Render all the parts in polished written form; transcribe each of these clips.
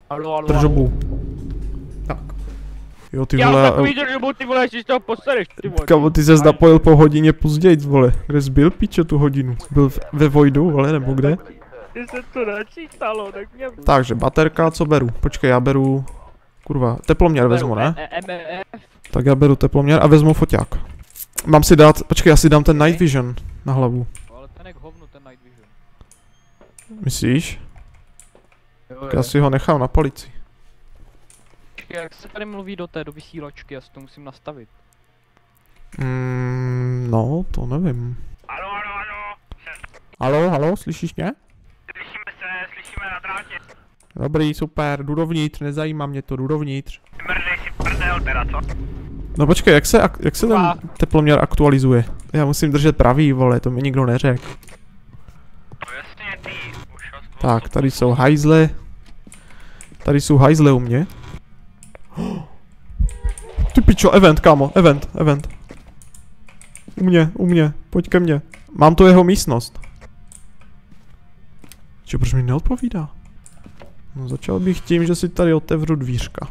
Alo. Držobu. Tak. Jo, ty Já vole. mám takový držobu, ty vole, jestli z toho posereš, ty vole. Kamo, ty ses napojil po hodině později, vole. Kde jsi byl, pičo, tu hodinu? Byl ve Voidu, vole, nebo kde? Ty se to načítalo, tak mě... Takže, baterka, co beru? Počkej, já beru... Kurva, teploměr vezmu, ne? Tak já beru teploměr a vezmu foťák. Mám si dát, počkej, já si dám ten Night Vision na hlavu. Ale ten je k hovnu, ten Night Vision. Myslíš? Jo, Já si ho nechám na polici. Jak se tady mluví do té do vysílačky, já si to musím nastavit. No, to nevím. Alo. Halo, slyšíš mě? Slyšíme na drátě. Dobrý, super, jdu dovnitř, nezajímá mě to, jdu dovnitř. Mrdej si prdel teda, co? No počkej, jak se ten teploměr aktualizuje? Já musím držet pravý, vole, to mi nikdo neřekl. No jasně, ty už Tak, tady jsou hajzle. Tady jsou hajzle u mě. Ty pičo, event, kámo, event. U mě, pojď ke mně. Mám tu jeho místnost. Čo, proč mi neodpovídá? No začal bych tím, že si tady otevřu dvířka.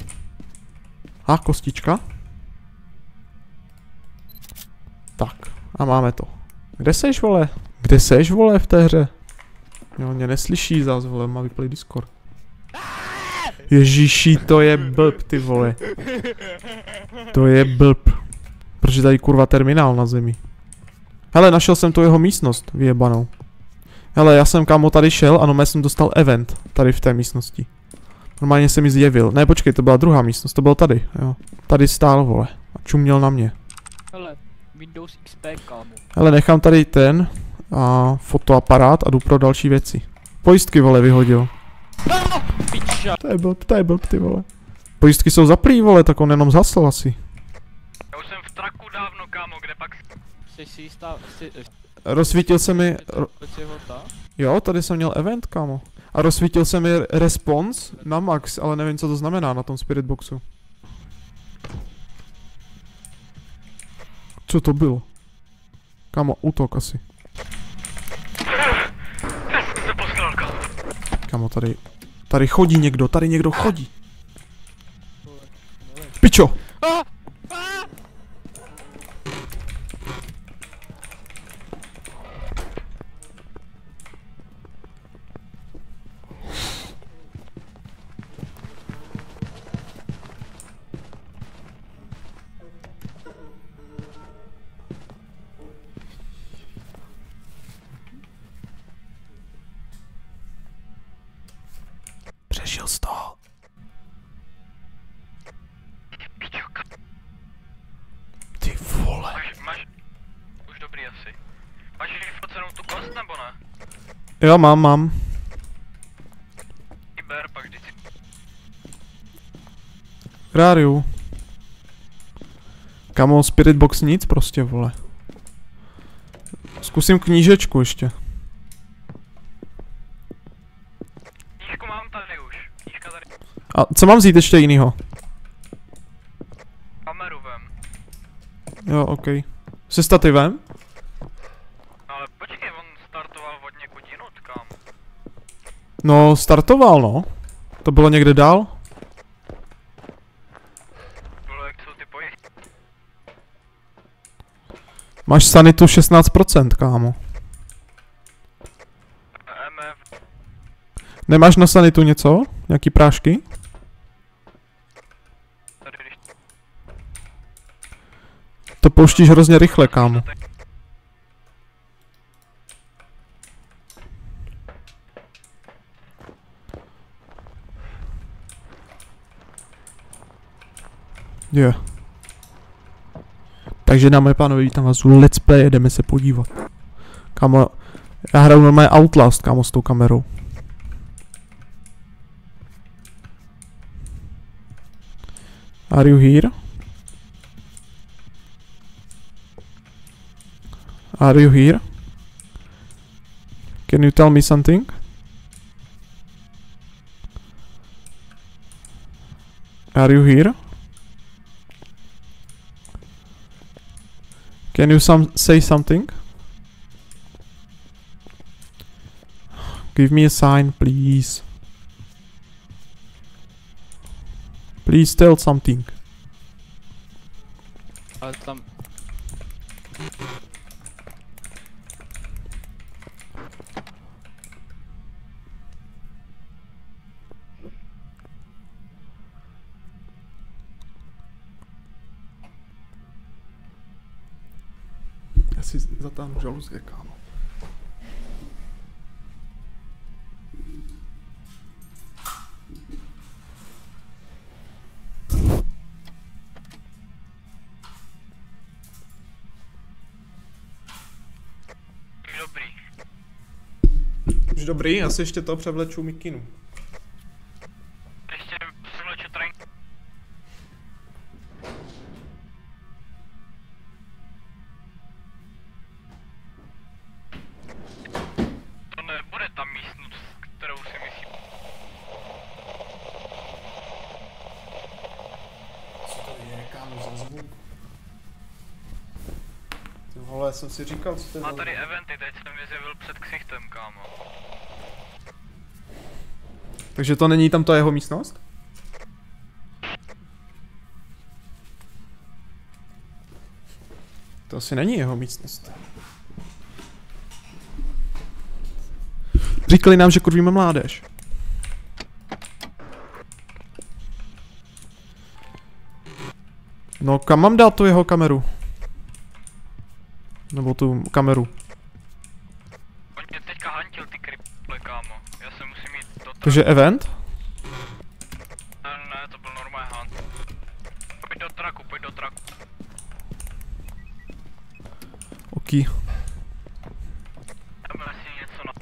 A kostička. Tak, a máme to. Kde seš, vole? Kde seš, vole, v té hře? Jo, mě neslyší zás, vole, má vyplý Discord. Ježíši, to je blb, ty vole. To je blb. Proč je tady kurva terminál na zemi? Hele, našel jsem tu jeho místnost, vyjebanou. Hele, já jsem kámo tady šel a normálně jsem dostal event tady v té místnosti. Normálně se mi zjevil. Ne, počkej, to byla druhá místnost, to bylo tady, jo. Tady stál, vole, a čuměl na mě. Hele, Windows XP, kámo. Hele, nechám tady ten a fotoaparát a jdu pro další věci. Pojistky, vole, vyhodil. Piča. To je blb, ty vole. Pojistky jsou zaplý, vole, tak on jenom zhasl asi. Já už jsem v traku dávno, kámo, kde pak... Jsi si jistá, Rozsvítil se mi... ta? Jo, tady jsem měl event, kámo. A rozsvítil se mi response na max, ale nevím, co to znamená na tom Spirit Boxu. Co to bylo? Kámo, útok asi. Se poslal, kámo. Kámo, tady chodí někdo, tady někdo chodí. Pičo! Přežil z toho. Ty vole. Máš... Už dobrý asi. Máš vyfocenou tu kost, nebo ne? Jo, mám. Ber, pak vždycky. Ráriu. Kamo, Spirit Box nic prostě, vole. Zkusím knížečku ještě. Knížku mám tady už. Knížka tady. A co mám vzít ještě jinýho? Kameru vem. Jo, ok. Se stativem? Ale počkej, on startoval od někud jinut, kam. No, startoval, no. To bylo někde dál? Bylo jak jsou ty pojistky. Máš sanitu 16%, kámo. MF. Nemáš na sanitu něco? Nějaký prášky? Tady když... To pouštíš hrozně rychle, kámo. Jo. Takže dámy a pánové, vítám vás u Let's Play, jdeme se podívat. Kámo, já hraju normálně Outlast, kámo, s tou kamerou. Are you here? Are you here? Can you tell me something? Are you here? Can you say something? Give me a sign, please. Please tell something. Ale tam... Já si zatáhnu žaluzky, kámo. Dobrý. Už dobrý, já si ještě to převleču mikinu. Ještě převleču trenk. To nebude ta místnost, kterou si myslím. Co to je, kámo, za zvuk? Ty vole, já jsem si říkal, co to je. Má tady eventy, teď jsem je zjevil před ksichtem, kámo. Takže to není tam ta jeho místnost? To asi není jeho místnost. Říkali nám, že kurvíme mládež. No, kam mám dát tu jeho kameru? Nebo tu kameru. On mě teďka hantil ty kriple, kámo. Já se musím jít do toho. Takže event? Ne, to byl normální hunt. Pojď do traku, pojď do traku. OK. Dáme si něco na...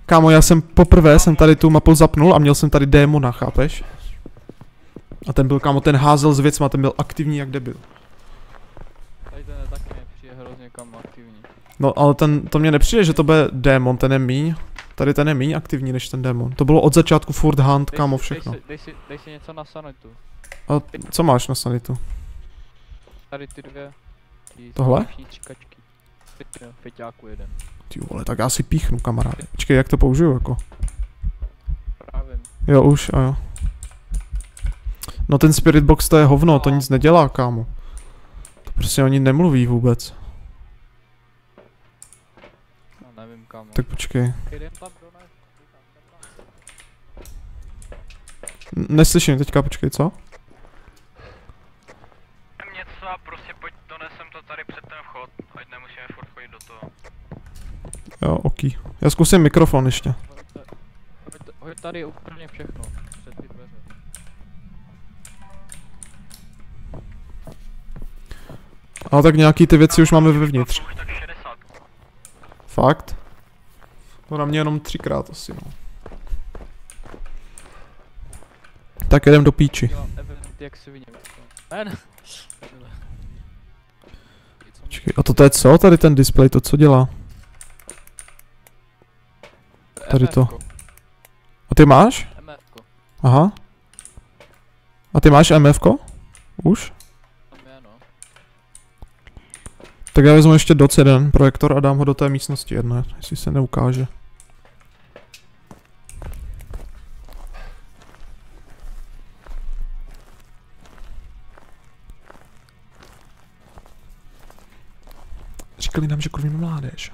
Kámo, já jsem poprvé jsem tady tu mapu zapnul a měl jsem tady démona, chápeš? A ten byl, kámo, ten házel s věcma, ten byl aktivní jak debil. Tady ten je taky mě přijde hrozně kam aktivní. No, ale to mně nepřijde, že to bude démon, ten je míň. Tady ten je míň aktivní než ten démon. To bylo od začátku furt hunt, kámo, všechno. Dej si něco na sanitu. A co máš na sanitu? Tady ty dvě. Ty Tohle? stříkačky. Feťáku jeden. Ty vole, tak já si píchnu, kamaráde. Počkej, jak to použiju, jako? Právě. Jo, už, a jo. No ten spirit box to je hovno, to nic nedělá, kámo. To prostě oni nemluví vůbec. No nevím kam. Tak počkej. Jdem tam do nás. Neslyším teďka, počkej, co? Něco a prostě pojď, donesem to tady před ten vchod, ať nemusíme furt chodit do toho. Jo, ok. Já zkusím mikrofon ještě. Hoď tady úplně všechno. Před ty dveře. Ale tak nějaký ty věci už máme vevnitř. Už tak 60. Fakt? To na mě jenom 3krát asi, no. Tak jedem do píči. Dělám event jak svině. Ne. Počkej, a to je co? Tady ten display, to co dělá? Tady to. A ty máš? MFko. Aha. A ty máš MFko? Už? Tam je no. Tak já vezmu ještě doc jeden projektor a dám ho do té místnosti jedné, jestli se neukáže. Říkali nám, že kurvíme mládež.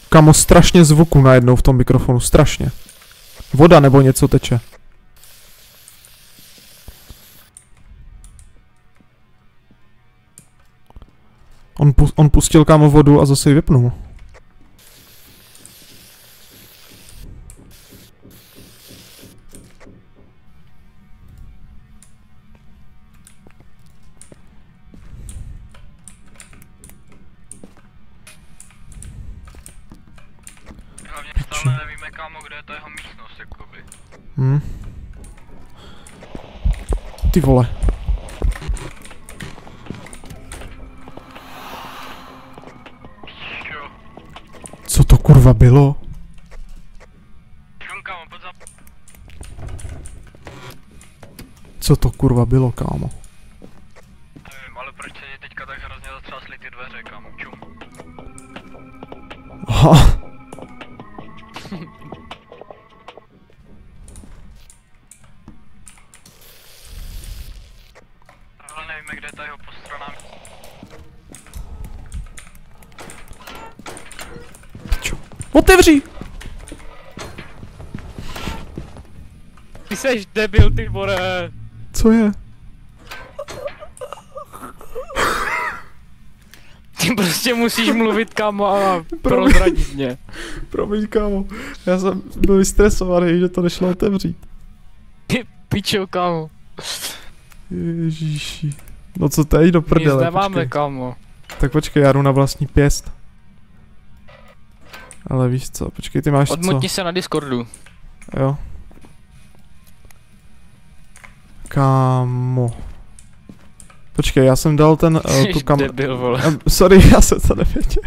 Kamo, strašně zvuku najednou v tom mikrofonu, strašně. Voda nebo něco teče. On pustil, kámo, vodu a zase ji vypnul. Hlavně stále nevíme, kámo, kde je ta jeho místnost, jakoby. Ty vole. Jo. Co to kurva bylo? Šum, kámo, pojď za... Co to kurva bylo, kámo? Nevím, ale proč se teď teďka tak hrozně zatřásly ty dveře, kámo, čum. Aha. Ale nevíme, kde je ta jeho postrana. Pičo. Otevří! Ty seš debil, ty vole. Co je? Ty prostě musíš mluvit, kámo, a prozradit mě. Promiň, kámo. Já jsem byl vystresovaný, že to nešlo otevřít. Ty pičo, kámo. Ježíši. No co teď do Nic prdele, nemáme, počkej. kámo. Tak počkej, já jdu na vlastní pěst. Ale víš co, počkej, ty máš Odmutni co? se na Discordu. Jo. Kámo. Počkej, já jsem dal ten, tu Jsi debil, vole. Sorry, já jsem to nevěděl.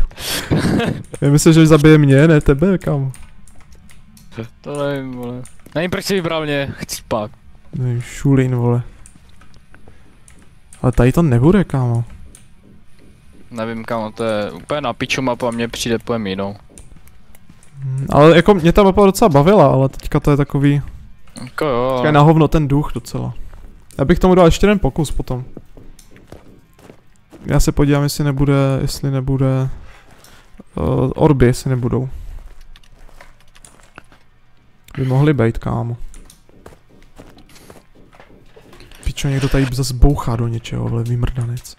Já myslím, že zabije mě, ne tebe, kámo. To nevím, vole. Nevím, proč jsi vybral mě, chci spát. Nevím, šulín, vole. Ale tady to nebude, kámo. Nevím, kámo, to je úplně na piču mapa, mně přijde pojem jinou. Ale jako mě ta mapa docela bavila, ale teďka to je takový... Jako jo, Teďka je ale... na hovno ten duch docela. Já bych tomu dal ještě jeden pokus potom. Já se podívám, jestli nebude... Orby, jestli nebudou. By mohly být, kámo. Pičo, někdo tady zase bouchá do něčeho, ale vymrdanec.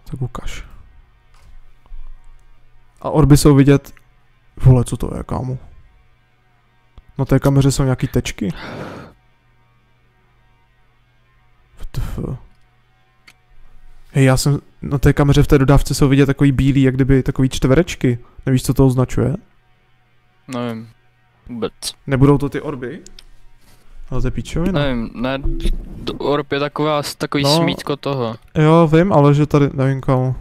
Tak ukaž. A orby jsou vidět... Vole, co to je, kámo? Na té kameře jsou nějaký tečky? WTF. Hej, já jsem... Na té kameře v té dodávce jsou vidět takový bílý, jak kdyby takový čtverečky. Nevíš, co to označuje? Nevím. Vůbec. Nebudou to ty orby? Ale to je píčovina. Nevím, ne, orb je takový No. smítko toho. Jo, vím, ale že tady, nevím kámo.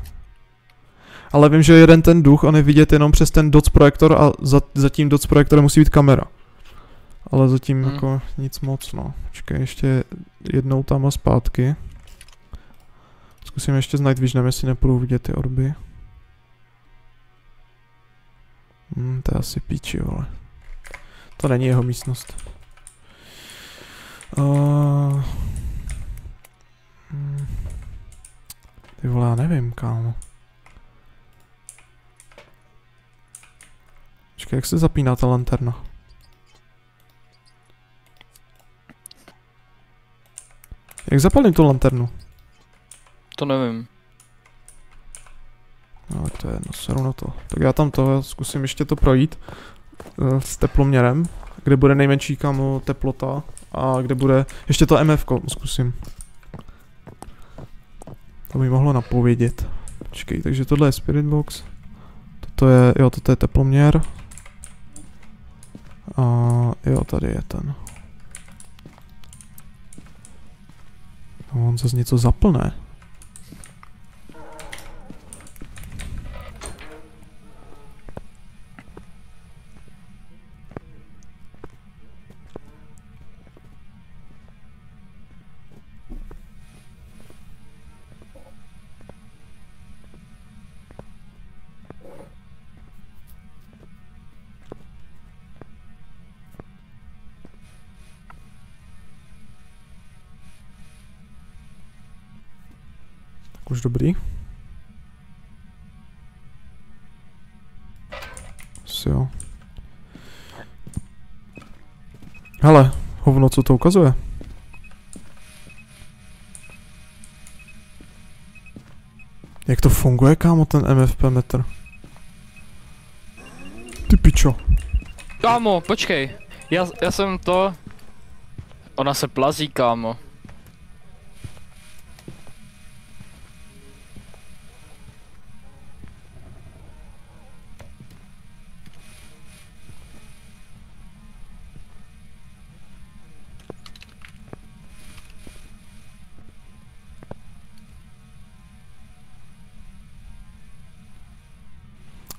Ale vím, že jeden ten duch, on je vidět jenom přes ten dots projektor a za tím dots projektorem musí být kamera. Ale zatím jako nic moc, no. Počkej, ještě jednou tam a zpátky. Zkusím ještě s Night Visionem, jestli nepůjdu vidět ty orby. To je asi píči, vole. To není jeho místnost. Ty vole, já nevím, kámo. Počkej, jak se zapíná ta lanterna? Jak zapalím tu lanternu? To nevím. No, tak to je jedno, seru na to. Tak já tam to zkusím ještě to projít s teploměrem, kde bude nejmenší, kámo, teplota a kde bude ještě to MF-ko zkusím. To by mohlo napovědět. Počkej, takže tohle je Spirit Box. Toto je, jo, toto je teploměr. A jo, tady je ten. No, on zase něco zaplne. Už dobrý. Jo. Hele, hovno, co to ukazuje? Jak to funguje, kámo, ten MFP metr? Ty pičo. Kámo, počkej. Já jsem to... Ona se plazí, kámo.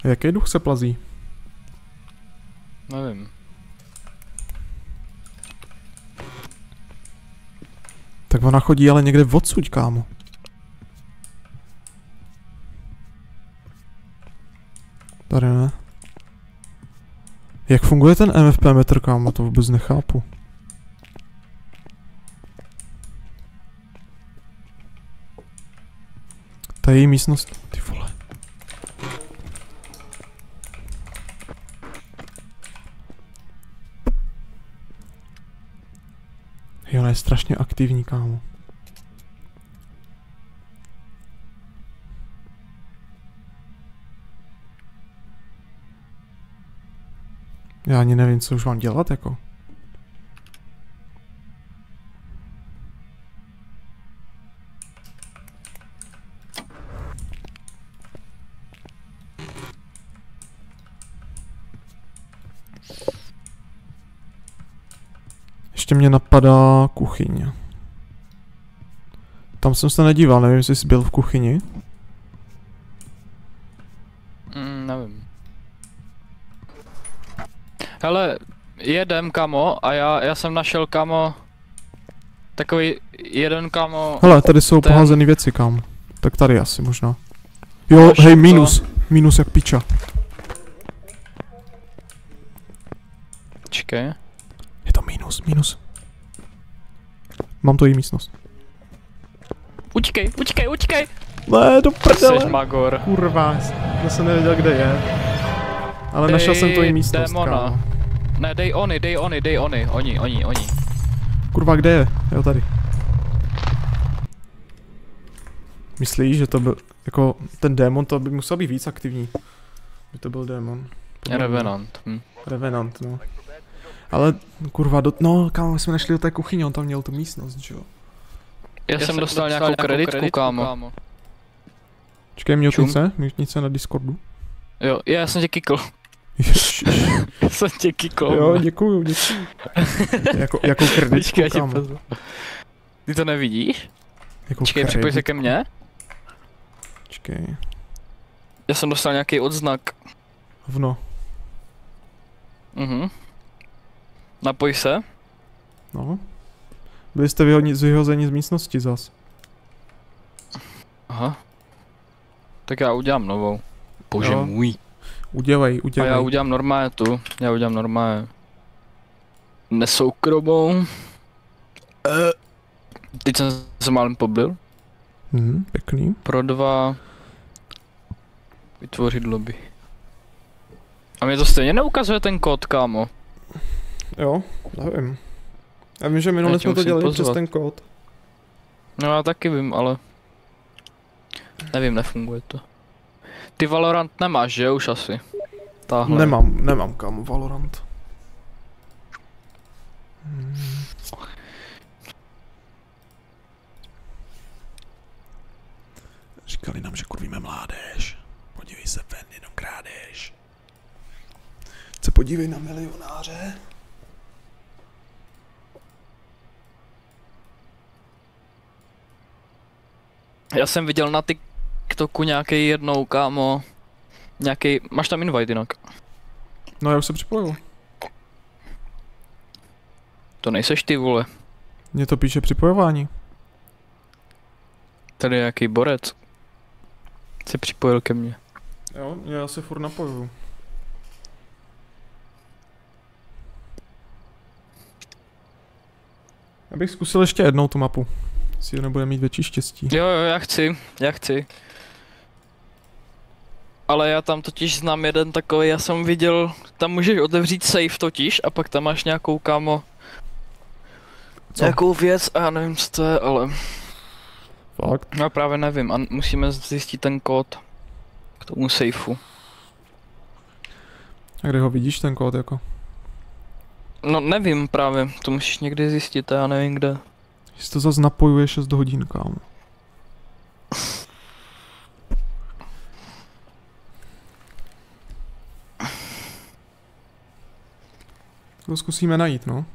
Jaký duch se plazí? Nevím. Tak Ona chodí ale někde odsud, kámo. Tady ne. Jak funguje ten MFP metr, kámo? To vůbec nechápu. To je její místnost. Ty vole. Jo, ona je strašně aktivní, kámo. Já ani nevím, co už mám dělat, jako. Ještě mě napadá kuchyň. Tam jsem se nedíval, nevím, jestli jsi byl v kuchyni. Nevím. Hele, jedem, kamo, a já jsem našel, kamo, takový jeden, kamo. Hele, tady jsou ten... poházený věci, kam. Tak tady asi možná. Jo, Našel hej, to. minus. Minus jak piča. Čekej. Je to minus, minus. Mám to jí místnost. Utíkej, utíkej, utíkej! Ne, do Jseš prdele. magor. Kurva, já jsem nevěděl, kde je. Ale našel jsem to jí místnost, Démona. kámo. Ne, dej oni. Oni. Kurva, kde je? Jo, tady. Myslíš, že to byl, jako, ten démon, to by musel být víc aktivní. By to byl démon. Revenant. Revenant, no. Ale, kurva, no, kámo, jsme nešli do té kuchyně, on tam měl tu místnost, že jo. Já jsem dostal nějakou kreditku, kámo. Čekej, mutnice na Discordu. Jo, já jsem tě kikl. Ježiš. Jsem tě kikl. Jo, děkuju. Jakou kreditku, Počkej, já ti kámo. pozvu. Ty to nevidíš? Jakou Počkej, připoj se ke mně. Počkej. Já jsem dostal nějaký odznak. Hovno. Napoj se. No. Byli jste vyhozeni z místnosti zas. Aha. Tak já udělám novou. Bože Jo. můj. Udělej. A já udělám normálně tu. Já udělám normálně. Nesoukromou. Teď jsem se málem pobil. Pěkný. Pro 2. Vytvořit lobby. A mě to stejně neukazuje ten kód, kámo. Jo, nevím. Já vím, že minule Já tě jsme to musím dělali pozvat. přes ten kód. No já taky vím, ale... Nevím, nefunguje to. Ty Valorant nemáš, že už asi? Tahle. Nemám kámo Valorant. Říkali nám, že kurvíme mládež. Podívej se ven, jenom krádež. Se podívej na milionáře. Já jsem viděl na TikToku nějaký jednou, kámo. Nějaký, máš tam invite jinak? No já už se připojil. To nejseš ty, vole. Mně to píše připojování. Tady je nějaký borec. Se připojil ke mně. Jo, já se furt napojuju. Já bych zkusil ještě jednou tu mapu. Si nebude mít větší štěstí. Jo, já chci. Ale já tam totiž znám jeden takový, já jsem viděl, tam můžeš otevřít safe totiž a pak tam máš nějakou, kámo, Co? nějakou věc a já nevím co to je, ale Fakt? já právě nevím a musíme zjistit ten kód k tomu safeu. A kde ho vidíš ten kód jako? No nevím právě, to musíš někdy zjistit a já nevím kde. Jestli to zase napojuje 6 hodin, kámo. To zkusíme najít, no.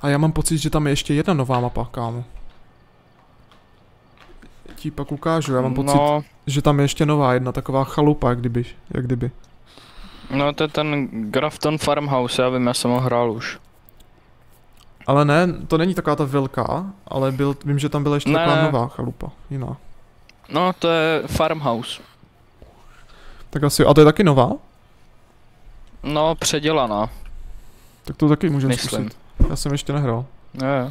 A já mám pocit, že tam je ještě jedna nová mapa, kámo. Ti pak ukážu, já mám pocit, No, že tam je ještě nová jedna taková chalupa, jak kdyby. No to je ten Grafton Farmhouse, já vím, já jsem ho hrál už. Ale ne, to není taková ta velká, ale vím, že tam byla ještě Ne, taková ne. nová chalupa, jiná. No to je Farmhouse. Tak asi, a to je taky nová? No předělaná, Tak to taky můžeme myslím. zkusit. Já jsem ještě nehrál. Jo.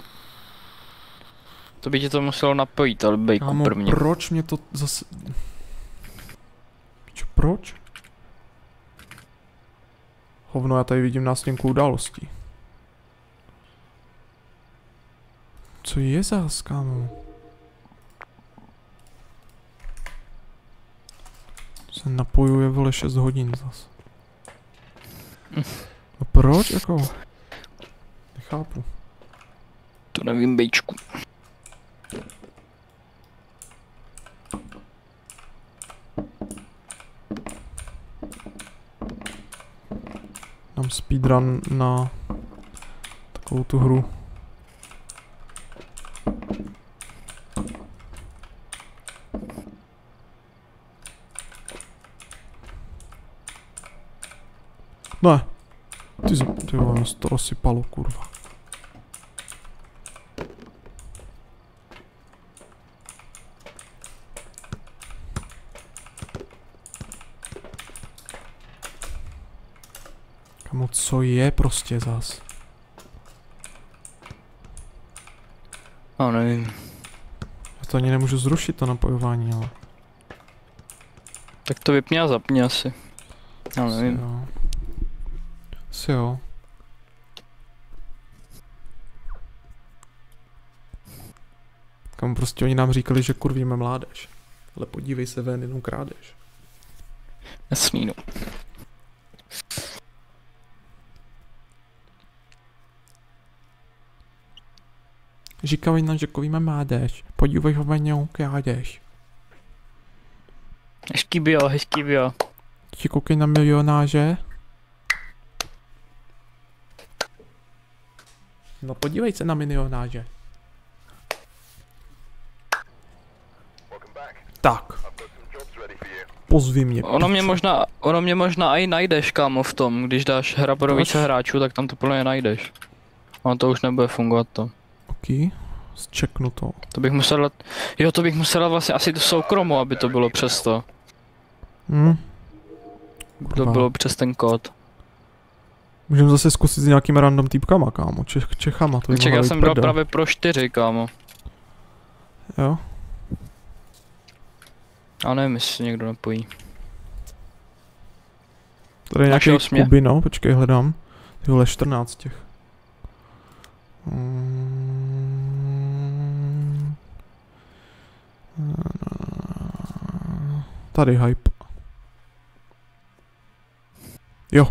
To by ti to muselo napojit, ale bejku Kámo, první. proč mě to zase... Proč? Hovno, já tady vidím nástěnku událostí. Co je zas, kámo? Se napojuje, vole, 6 hodin zas. No proč, jako? Nechápu. To nevím, bejčku. Dám speedrun na takovou tu hru. Ne. Ty vole, to rozsypalo, kurva. Kamo, co je prostě zas? No nevím. Já to ani nemůžu zrušit, to napojování, ale... Tak to vypni a zapni asi. Já nevím. Jo. Asi jo. Kam prostě oni nám říkali, že kurvíme mládež. Ale podívej se ven, jenom krádež. Nesmí, no. Říkali nám, že kurvíme mládež. Podívej se ven, jenom krádež. Hezký bio, hezký bio. Ti koukej na milionáře. No podívej se na milionáře. Tak. Pozvi mě. Ono mě možná i najdeš, kámo, v tom, když dáš hra pro více hráčů, tak tam to plně najdeš. Ono to už nebude fungovat to. Ok, zčeknu to. To bych musel dát, jo, to bych musel dát vlastně asi tu soukromu, aby to bylo přes to. To Kurva. bylo přes ten kód. Můžeme zase zkusit s nějakýma random týpkama, kámo, Čechama, to by Ček, mohla já být jsem dal prdel. právě pro 4, kámo. Jo? A nevím, jestli se někdo napojí. Tady je nějaký Našel jsi mě? Kubino, počkej, hledám. Tyhle 14 těch. Tady hype. Jo.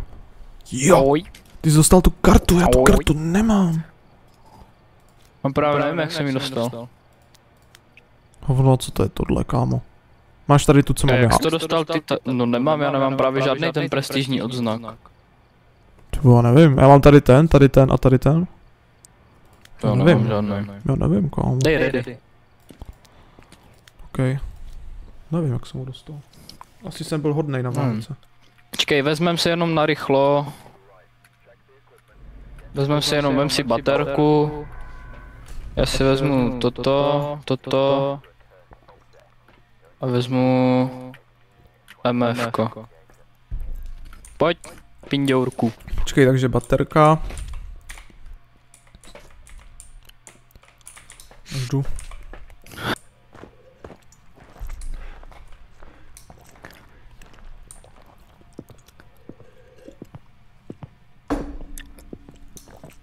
Jo, Oj. ty jsi dostal tu kartu, já tu Oj. kartu nemám. No právě nevím, jak jsem ji dostal. Hovno, co to je tohle, kámo? Máš tady tu, co mám já? Jak jsi to dostal ty no nemám, já nemám právě žádný ten prestižní odznak. To já nevím, já mám tady ten a tady ten. To Já nevím nevím. žádný. Já nevím, kámo. Dej ready. OK. Nevím, jak jsem ho dostal. Asi jsem byl hodnej na válce. Počkej, vezmem si jenom na rychlo. Vezmem si jenom, vem si baterku. Já si vezmu toto. A vezmu MFko. Pojď, pindourku. Počkej, takže baterka. Už jdu.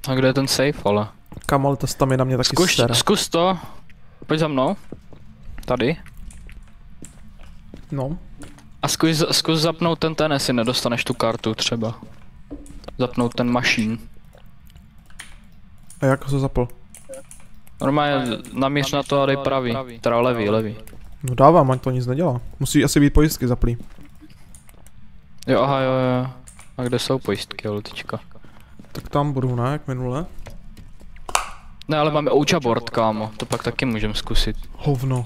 A kde je ten safe, ale? Kam, ale ta stamina mě taky sere. Zkus to. Pojď za mnou. Tady. No. A zkus zapnout ten, jestli nedostaneš tu kartu třeba. Zapnout ten machine. A jak ho zapl? Normálně namíř na to a dej pravý. Teda levý. No dávám, ať to nic nedělá. Musí asi být pojistky zaplý. Jo, aha, jo. A kde jsou pojistky, letička? Tak tam budou, ne? Jak minule. Ne, ale máme Ouija board, kámo. To pak taky můžeme zkusit. Hovno.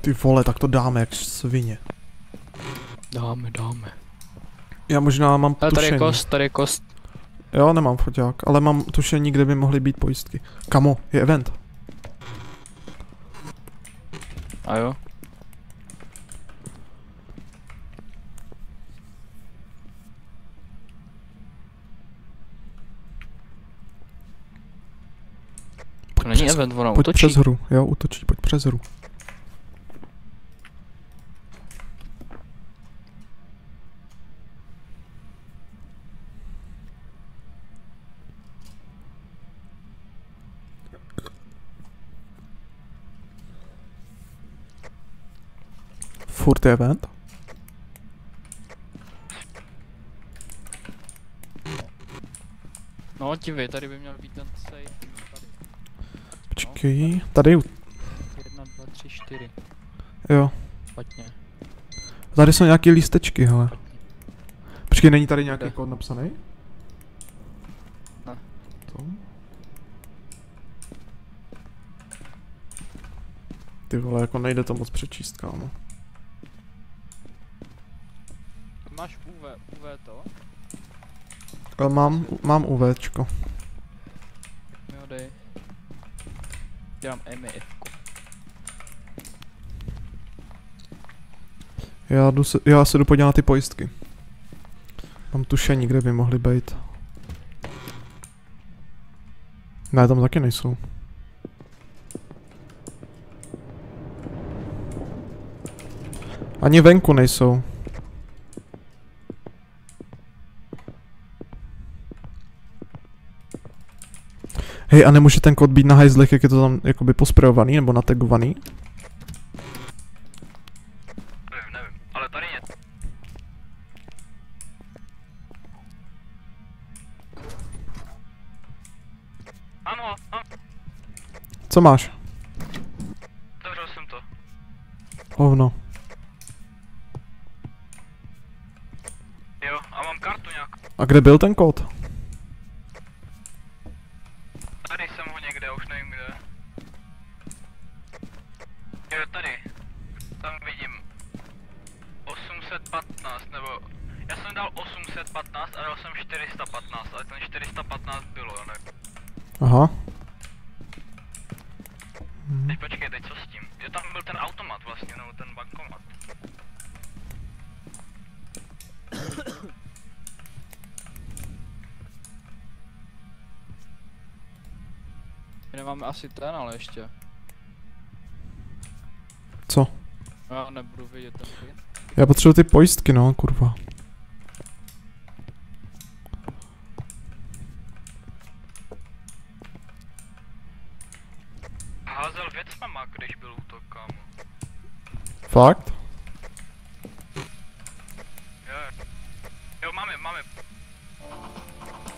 Ty vole, tak to dáme jak svině. Dáme. Já možná mám Ale tušení. tady je kost. Jo, nemám foťák, ale mám tušení, kde by mohly být pojistky. Kamo, je event. A jo. To není event, ona Pojď útočí. přes hru, jo, útočí, pojď přes hru. Furt je event? No dívej, tady by měl být ten save. Tady. Počkej, tady, 1, 2, 3, 4. jo. Špatně. Tady jsou nějaký lístečky, hele. Špatně. Počkej, není tady nějaký Kde? kód napsaný? Ne. To? Ty vole, jako nejde to moc přečíst, kámo. Máš UV to? Ale mám UVčko. Jo, dej. Dělám MF. Já se jdu podívat na ty pojistky. Mám tušení, kde by mohly být. Ne, tam taky nejsou. Ani venku nejsou. Hej, a nemůže ten kód být na hajzlech, jak je to tam jakoby posprejovaný nebo natagovaný? Nevím, ale tady je. Ano, Co máš? otevřel jsem to. Hovno. Jo, a mám kartu nějak. A kde byl ten kód? Tady jsem ho někde, už nevím kde. Jo, tady. Tam vidím 815, nebo... Já jsem dal 815 a dal jsem 415, ale ten 415 bylo, ne? Aha. Teď počkej, teď co s tím? Jo, tam byl ten automat vlastně, nebo ten bankomat. My nemáme asi ten, ale ještě. Co? Já nebudu vidět ten pin. Já potřebuji ty pojistky, no, kurva. Házel věcma, když byl útok, kámo. Fakt? Jo, máme.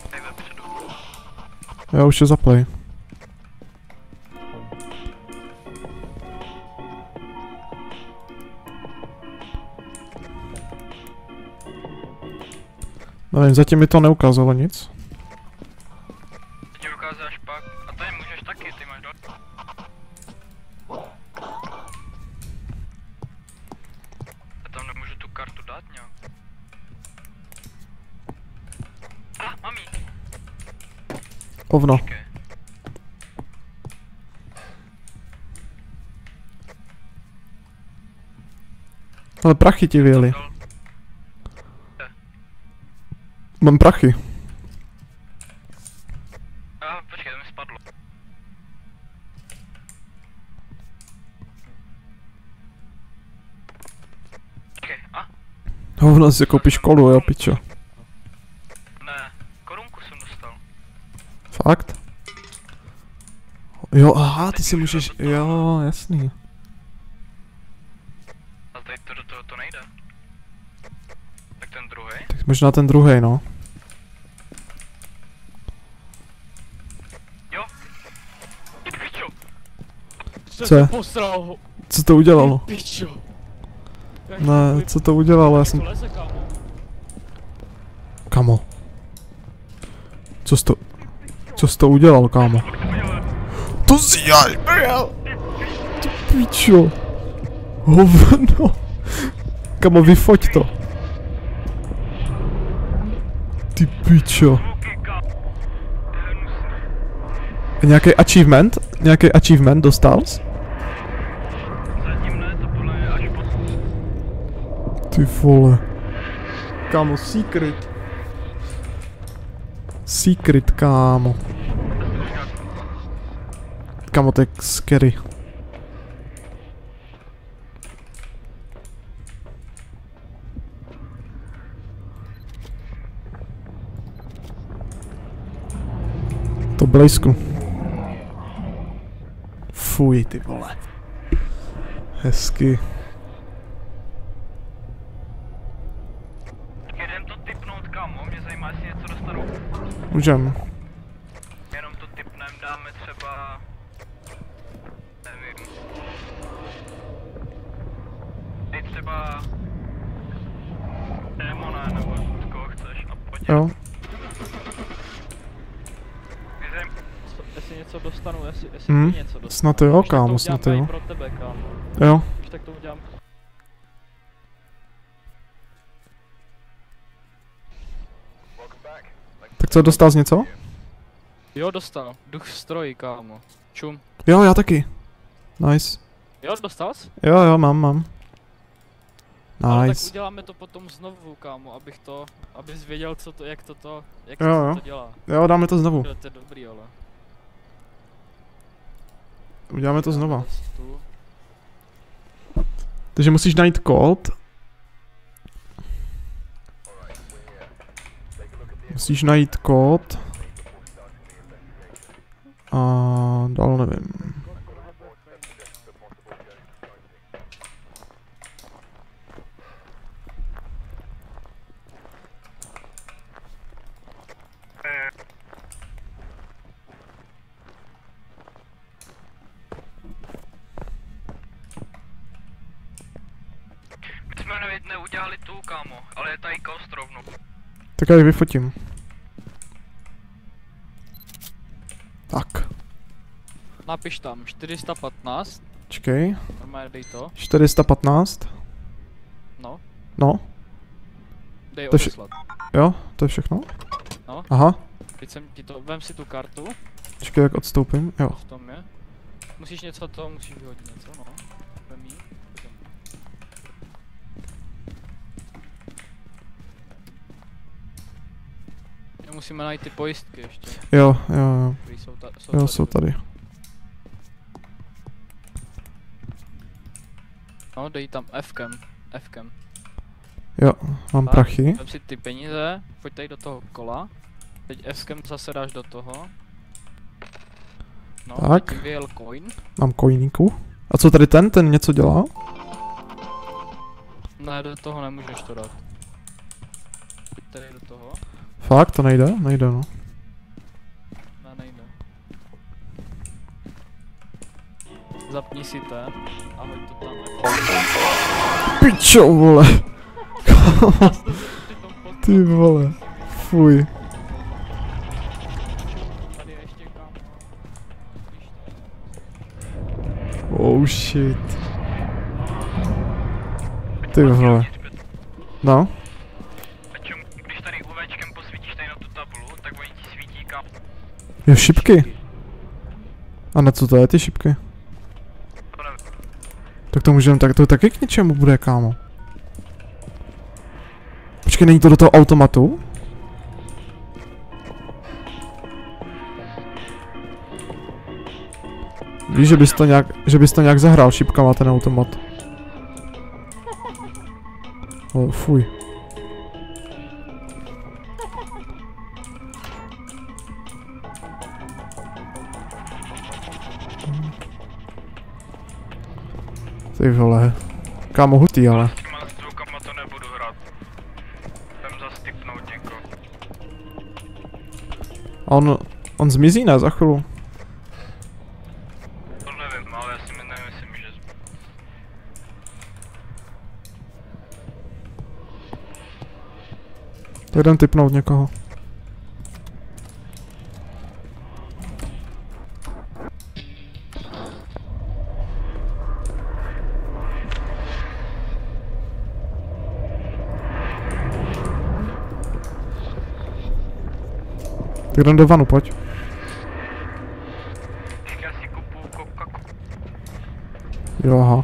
Tady vepředu. Já už je zaplay. Nevím, zatím mi to neukázalo nic. Ti ukázáš pak. A tady můžeš taky, ty máš dole. Já tam nemůžu tu kartu dát nějak. Mám jí. Ovno. Počkej. Ale prachy ti vyjeli. Dal. Mám prachy. Počkej, to mi spadlo. Počkej, Hovno, si koupíš kolu, jo, pičo. ne, korunku jsem dostal. Fakt? Jo, aha, ty si můžeš, jo, jasný. A tady to do toho to nejde. Tak ten druhý. Tak možná ten druhej, no. Jo. Ty pičo. Co je? Posral ho. Co to udělalo? Pičo. Ne, co to udělalo, já jsem... Kamo. Co jsi to udělal, kámo? To si děláš, bral! Ty pičo. Hovno. Kamo, vyfoť to. Ty pičo. Nějaký achievement? Nějaký achievement dostal jsi? Zatím ne, to podle mě až po... Ty vole. Kámo, secret. Secret, kámo. Kámo, to je scary. To blízku. Fuj, ty vole. Hezky. Jedem to tipnout, kámo, mě zajímá, jestli něco dostanu. Můžem. Jenom to tipnem, dáme třeba... Nevím. Dej třeba... Démona, nebo koho chceš a pojď. Jo. Jestli něco dostanu, jestli ty něco dostanu. Snad jo, kámo, snad jo. Pro tebe, kámo. Jo. Už tak to udělám. Tak co, dostal jsi něco? Jo, dostal. Duch strojí, kámo. Čum. Jo, já taky. Nice. Jo, dostal jsi? Jo, mám. Ale tak Nice. uděláme to potom znovu, kámo, abys věděl, co to, jak to Jo. dělá. Jo, dáme to znovu. To je dobrý, ale. Uděláme to znova. Tu. Takže musíš najít kód. Musíš najít kód. A dál nevím. My jsme neudělali tu, kámo, ale je tady kost rovnou. Tak já ji vyfotím. Tak. Napiš tam 415, Čekej. normálně dej to, 415. no, No. dej To odeslat. Jo, to je všechno. No. Aha. Teď jsem ti to, vem si tu kartu, Čekej, jak odstoupím. Jo. v tom je. Musíš musíš vyhodit něco, no. Vem jí. Musíme najít ty pojistky ještě, Jo. které jsou, Jo, jsou tady. No, dej tam Fkem. Jo, mám Tak. prachy. Vem si ty peníze, pojď tady do toho kola. Teď Fkem zase dáš do toho. No, Tak. teď ti vyjel coin. Mám coiníku. A co tady ten něco dělá? Ne, do toho nemůžeš to dát. Pojď tady do toho. Fakt, to nejde? Nejde, no. Ne, nejde. Zapni si ten a hoď to tam. Pičo, vole. Ty vole. Fuj. Tady je ještě kámo. Oh shit. Ty vole. No. Když tady UVčkem posvítíš tady na tu tabulu, tak oni ti svítí, kámo. Jo, šipky. A na co to je, ty šipky? To nevím. Tak to můžeme, tak to taky k něčemu bude, kámo. Počkej, není to do toho automatu? Víš, že bys to nějak zahrál šipkama ten automat. Oh, fuj. Ty vole. Kámo, hutý, ale. S těma zvukama to nebudu hrát. Jdem zas tipnout někoho. A on zmizí, ne, za chvíli? To nevím, ale já si nemyslím, že... Tak jdem tipnout někoho. Tak jdem do vanu, pojď. Tak já si kupuju Coca-Colu. Jo, aha.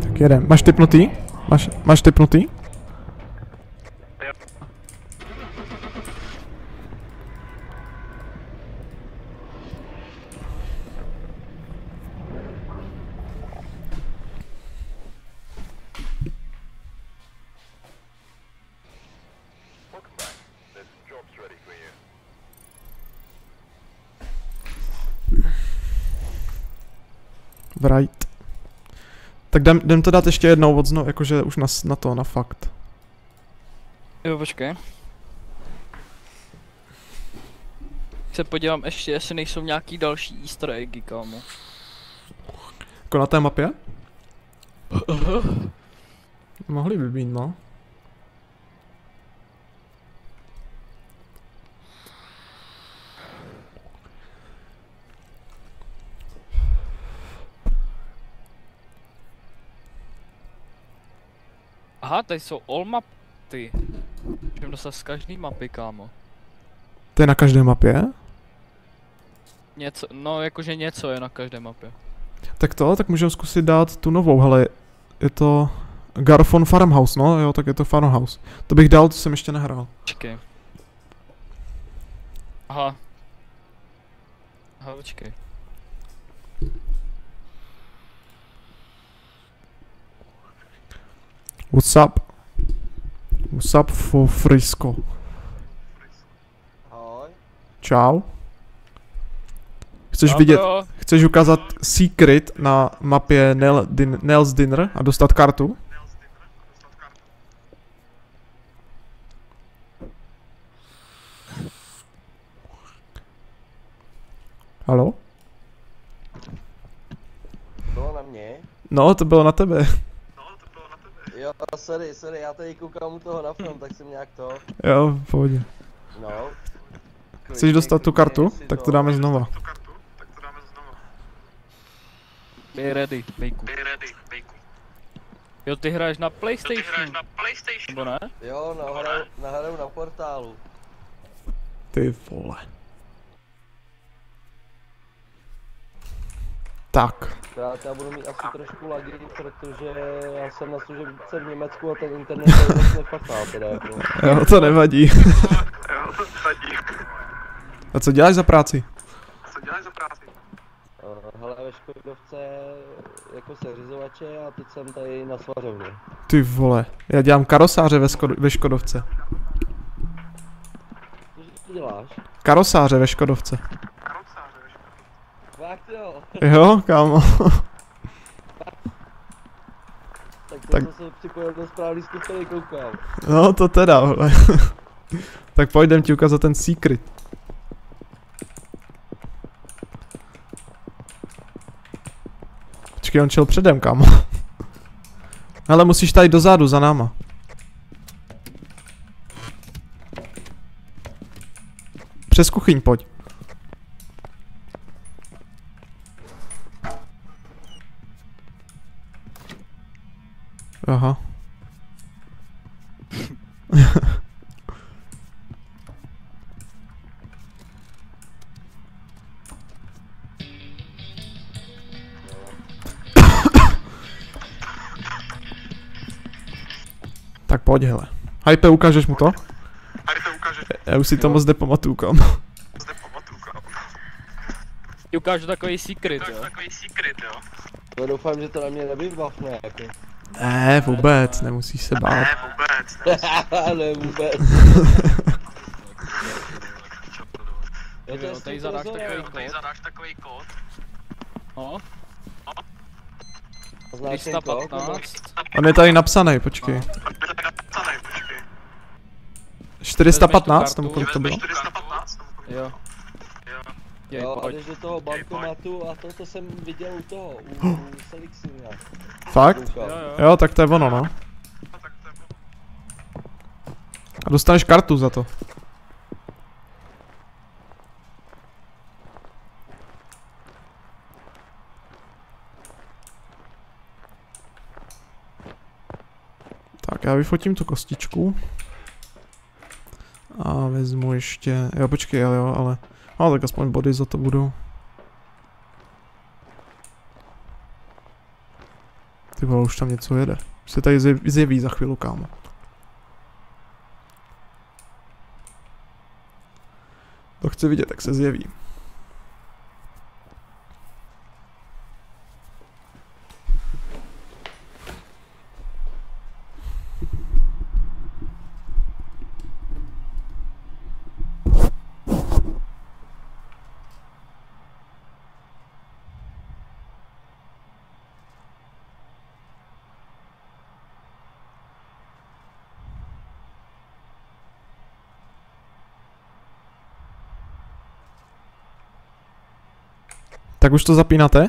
Tak jedem. Máš tipnutý? Máš tipnutý? Right. Tak jdem to dát ještě jednou odznovu, jakože už na fakt. Jo, počkej. Se podívám ještě, jestli nejsou nějaký další easter eggy, kámo. Jako na té mapě? Mohli by být, no. Aha, tady jsou all mapy. Můžeme dostat z každý mapy, kámo. To je na každé mapě? Něco, no jakože něco je na každé mapě. Tak můžeme zkusit dát tu novou, hele, je to Garfon Farmhouse, no jo, tak je to Farmhouse. To bych dal, to jsem ještě nehrál. Počkej. Aha. Aha, počkej. What's up? What's up for Frisco? Ahoj. Čau. Dobro. Chceš ukázat secret na mapě Nels Dinner a dostat kartu? Haló? Bylo na mě? No, to bylo na tebe. Jo, sorry, já tady koukám u toho na film, tak jsem nějak to... Jo, v pohodě. No. Chceš dostat tu kartu? Tak to dáme znova. Be ready, bejku. Jo, ty hraješ na PlayStation. Nebo ne? Jo, nahraju na portálu. Ty vole. Tak. Já budu mít asi trošku lagy, protože já jsem na služebce v Německu a ten internet je moc nefatá, teda jako. Jo, to nevadí. A co děláš za práci? Hele, ve Škodovce jako seřizovače a teď jsem tady na svařovně. Ty vole, já dělám karosáře ve Škodovce. Co děláš? Karosáře ve Škodovce. Fakt jo? Jo, kámo. Tak jsem se připojil do správný skupiny, koukám. No to teda, vole. Tak pojďem ti ukázat ten secret. Počkej, on šel předem, kámo. Ale musíš tady dozadu za náma. Přes kuchyň pojď. Aha. Tak pojď, hele. Hype, ukážeš mu to? Já už si to moc nepamatuju, kam. Ti ukážu takový secret, jo. No doufám, že to na mě nevybavne, jako. Ne, vůbec, nemusíš se bát. Ne, vůbec. Jo, tady zadáš takový kód. No, Znáš ten kód? 315. On je tady napsaný, počkej. 415, tam kolik to bylo? Jo. Jo, a pojď. jdeš do toho bankomatu a to jsem viděl u toho, u Selixina. Fakt? Jo, tak to je ono, no. A dostaneš kartu za to. Tak já vyfotím tu kostičku. A vezmu ještě, jo počkej, jo, ale, no tak aspoň body za to budou. Ty vole, už tam něco jede. Už se tady zjeví za chvíli, kámo. To chci vidět, jak se zjeví. Tak už to zapínáte?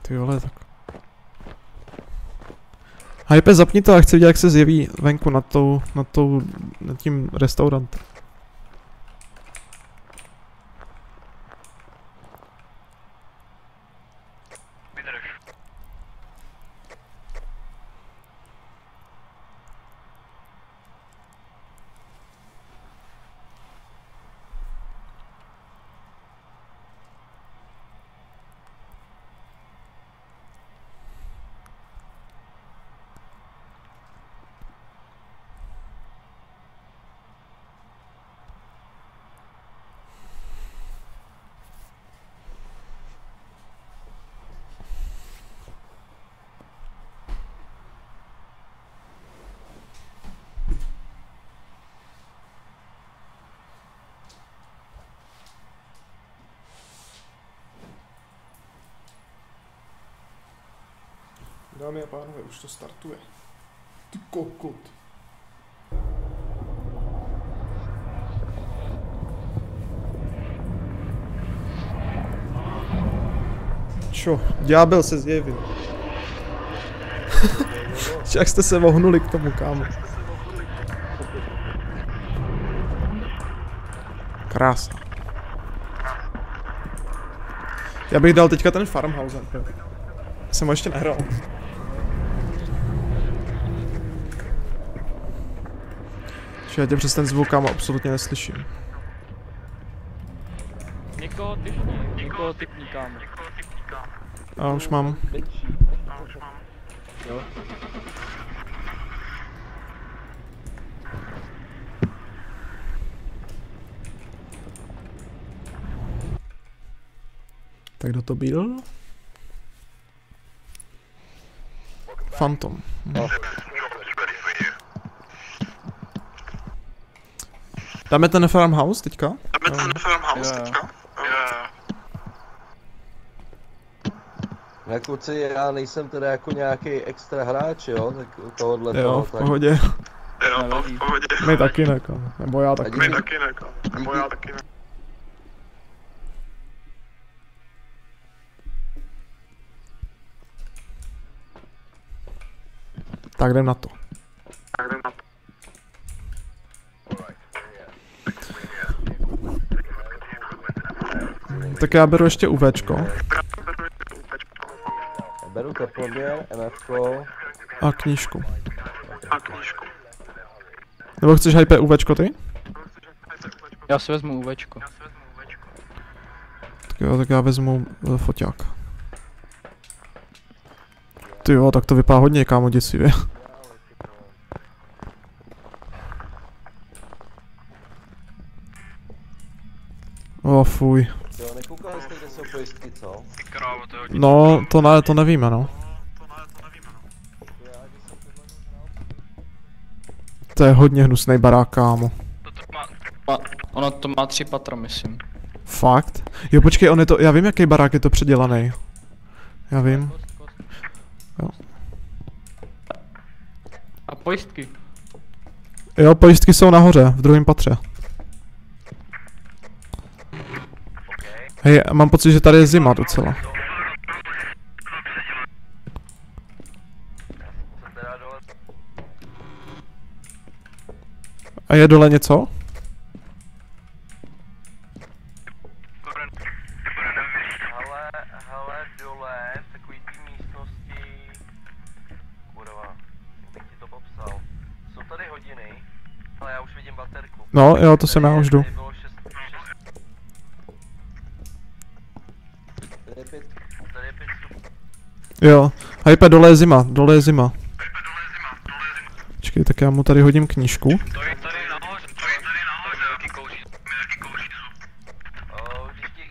Ty vole, tak. Hype, zapni to a chci vidět, jak se zjeví venku nad tím restaurantem. Vydrž. Dámy a pánové, už to startuje. Ty kokot. Čo? Ďábel se zjevil. Jak jste se vohnuli k tomu, kámo. Krásno. Já bych dal teďka ten Farmhausen. Jsem ho ještě nehrál. Já tě přes ten zvuk, kámo, absolutně neslyším. Někoho typní, kámo. A už mám. Jo. Tak kdo to byl? Phantom. Dáme ten Farmhouse teďka? Ne, kluci, já nejsem teda jako nějaký extra hráč, jo, tak u tohohle Jo, toho, v pohodě. My taky ne, kámo. Nebo já taky. Tak jdem na to. Tak já beru ještě UVčko. Beru teploměr, MFko. A knížku. Nebo chceš hype UVčko ty? Já si vezmu UVčko. Tak jo, tak já vezmu foťák. Ty jo, tak to vypadá hodně, kámo, děsivě. O, fuj. Jo, nekoukali jste, kde jsou pojistky, co? Ty krávo, to je hodně. No, to nevíme, no. To je hodně hnusnej barák, kámo. Ono to má 3 patra, myslím. Fakt? Jo, počkej, on je to, já vím, jaký barák je to předělaný. Já vím. Jo. A pojistky? Jo, pojistky jsou nahoře, v druhém patře. Hej, mám pocit, že tady je zima docela. A je dole něco? Hele, dole, v takový té místnosti, kurva, bych ti to popsal. Jsou tady hodiny, ale já už vidím baterku. No, jo, to jsem já už jdu. Tady bylo 6. Tady je 5 stupňů. Jo, hype, dole je zima, dole je zima. Počkej, tak já mu tady hodím knížku. To je tady nahoře, taky kouří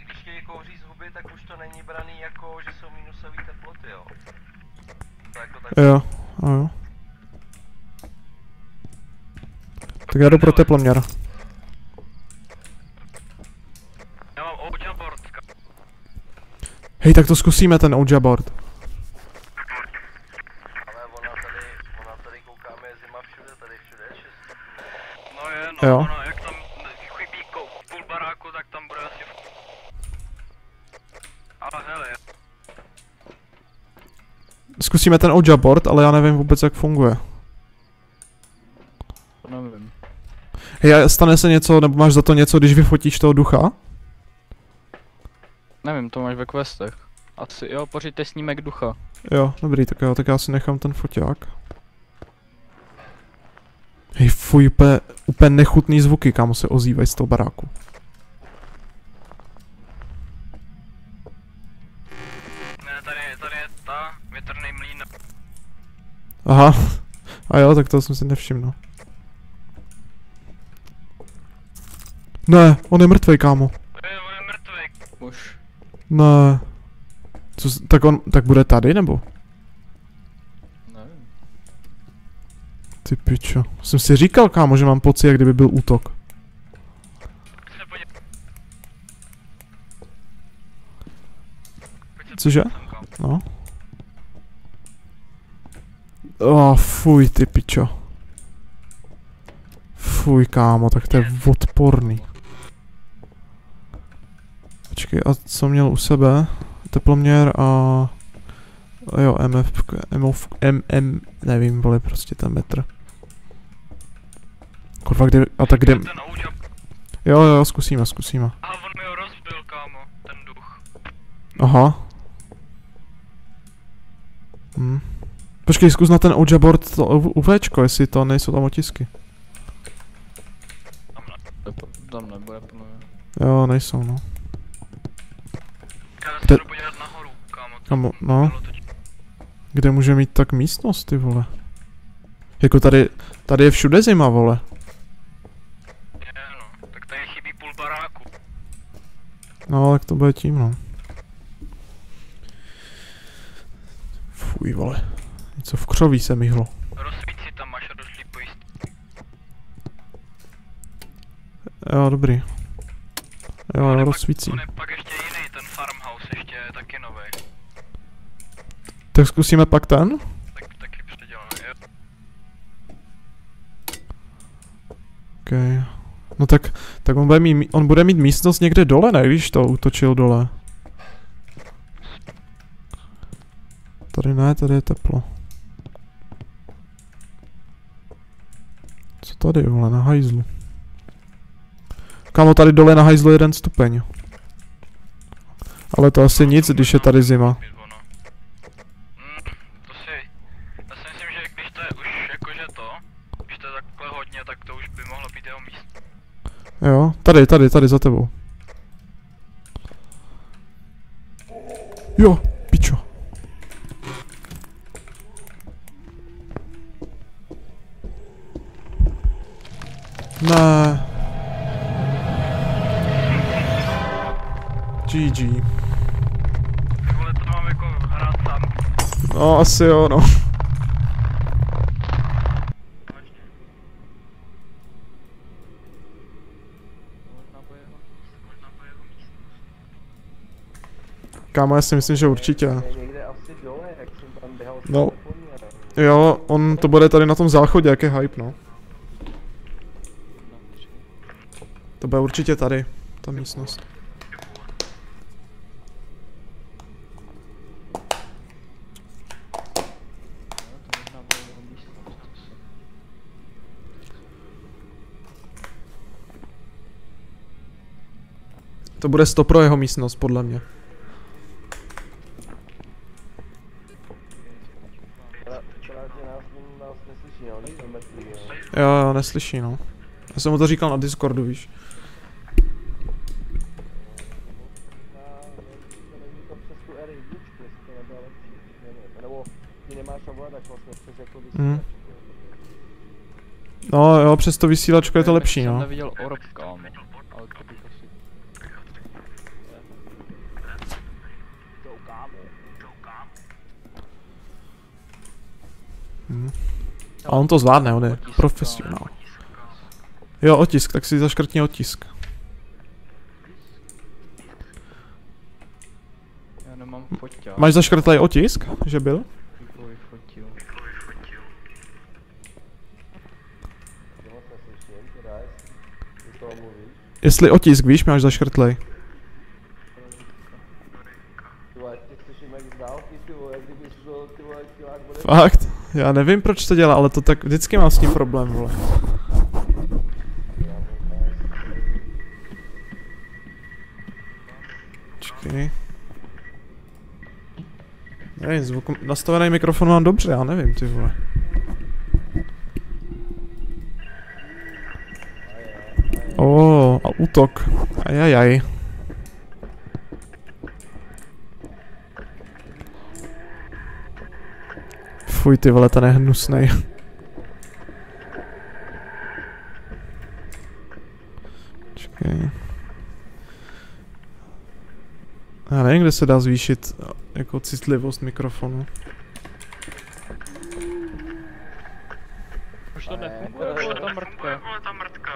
Když ti kouří z huby, tak už to není braný jako, že jsou minusové teploty, jo. To jako tak. Jo, jo. Tak já jdu pro teploměr. Já mám Ouija board. Hej, tak to zkusíme, ten Ouija board. Ale ona tady koukáme, je zima všude, tady všude je 6 stupňů. No je, no, Jo. ono, jak tam chybí půl baráku, tak tam bude asi... Ale hele, Zkusíme ten Ouija board, ale já nevím vůbec, jak funguje. Nevím. Hej, stane se něco, nebo máš za to něco, když vyfotíš toho ducha? Nevím, to máš ve questech. Asi, jo, pořiďte snímek ducha. Jo, dobrý, tak jo, tak já si nechám ten foťák. Hej, fuj, úplně nechutný zvuky, kámo, se ozývají z toho baráku. ne, tady je ta větrný mlýn. Aha, a jo, tak to jsem si nevšiml. Ne, on je mrtvej, kámo. On je mrtvej. Už. Ne. Tak bude tady, nebo? Nevím. Ty pičo. Jsem si říkal, kámo, že mám pocit, jak kdyby byl útok. Pojď se podívat. Cože? No. Fuj, ty pičo. Fuj, kámo, tak to je odporný. Počkej, a co měl u sebe? Teploměr a... Jo, nevím, vole, prostě ten metr. Kurva, kde, a tak kde... Ten Ouija. Jo, zkusíme. A on mi ho rozbil, kámo, ten duch. Aha. Počkej, zkus na ten Ouija board to UVčko, jestli to nejsou tam otisky. Tam nebude plno. Jo, nejsou, no. Já se Kde- jdu podívat nahoru, kámo. to Kamo, no. bylo to- Kde může mít tak místnost, ty vole? Jako tady je všude zima, vole. Je, no, tak tady chybí půl baráku. No, tak to bude tím, no. Fuj, vole. Něco v křoví se myhlo. Rozsvíť si tam, máš došlý pojistky. Jo, dobrý. Jo, rozsvícím. On je pak ještě jiný, ten farmhouse ještě je taky nový. Tak zkusíme pak ten? Taky předělaný, jo. Okay. No tak on bude mít místnost někde dole, ne, když to útočil dole. Tady ne, tady je teplo. Co tady, vole, na hajzlu? Kámo, tady dole na hajzlu 1 stupeň. Ale to asi nic, když je tady zima. To si... Já si myslím, že takhle hodně, tak to už by mohlo být jeho místo. Jo, tady za tebou. Jo, pičo. Ne. GG. Ty vole, to mám jako hrát sám. No, asi jo, no. Kámo, já si myslím, že určitě. Někde asi dole, jak jsem tam běhal s No. telefonem. Jo, on to bude tady na tom záchodě, jak je hype, no. To bude určitě tady, ta místnost. To bude 100 pro jeho místnost, podle mě. Nás neslyší, jo, když jsme mrtví, jo. Jo, neslyší, no. Já jsem mu to říkal na Discordu, víš. Nevím to přes tu R1, jestli to nebylo lepší, nevím. Nebo ty nemáš ovladač vlastně přes jako vysílačku. No jo, přes to vysílačko je to lepší, Jsem no. neviděl orb, kámo. Ale to bych asi... A on to zvládne, on je profesionál. Jo, otisk, tak si zaškrtni otisk. Já nemám foťák. Máš zaškrtlej otisk, že byl? Vyfotil. Já moc neslyším, teda jestli toho mluvíš. Jestli otisk, víš, máš zaškrtlej. Ty vole, tě slyším jak z dálky, ty vole, jak kdyby jsi byl, ty vole, kilák bude. Fakt? Já nevím, proč to dělá, ale to tak vždycky mám s tím problém, vole. Počkej. Nevím, zvuk, nastavený mikrofon mám dobře, já nevím, ty vole. A útok. Ajajaj. Fuj, ty vole, ten je hnusnej. Počkej. Já nevím, kde se dá zvýšit jako citlivost mikrofonu. Už to nefunguje, bylo to mrtvé. Vole, ta mrtka.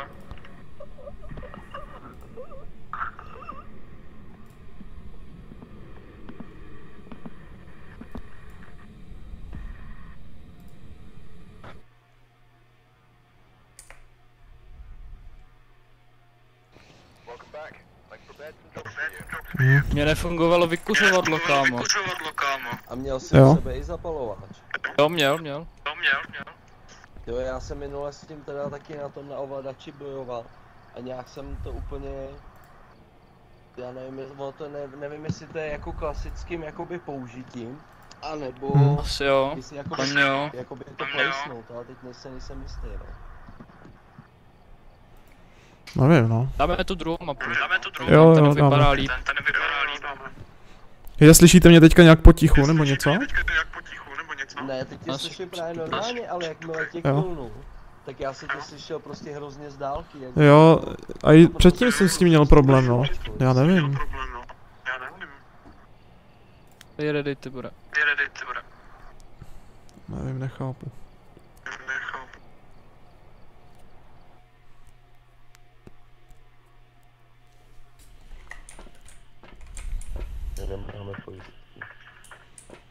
Mně nefungovalo vykuřovadlo, kámo. A měl jsi Jo. u sebe i zapalovač. Jo, měl. Jo, já jsem minule s tím teda taky na tom na ovladači bojoval. A nějak jsem to úplně... Já nevím, nevím jestli to je jako klasickým jakoby použitím. A nebo... Asi jo. Jestli jakoby, Tam jo. jakoby to placenout, ale teď nejsem jistý, no. Nevím, no. Dáme tu druhou mapu. Jo, Ten jo, vypadá dáme. líp. Ten nevypadá líp. Je, slyšíte mě teďka nějak potichu, nebo něco? Ne, teď tě Asi- slyším právě normálně, ale jakmile tě Jo. kulnu, tak já jsem tě slyšel prostě hrozně z dálky. Jak Jo, a i předtím jsem s tím měl problém, no. Já nevím. Jede, dej ty bude. Nevím, nechápu. Nemáme pojistky.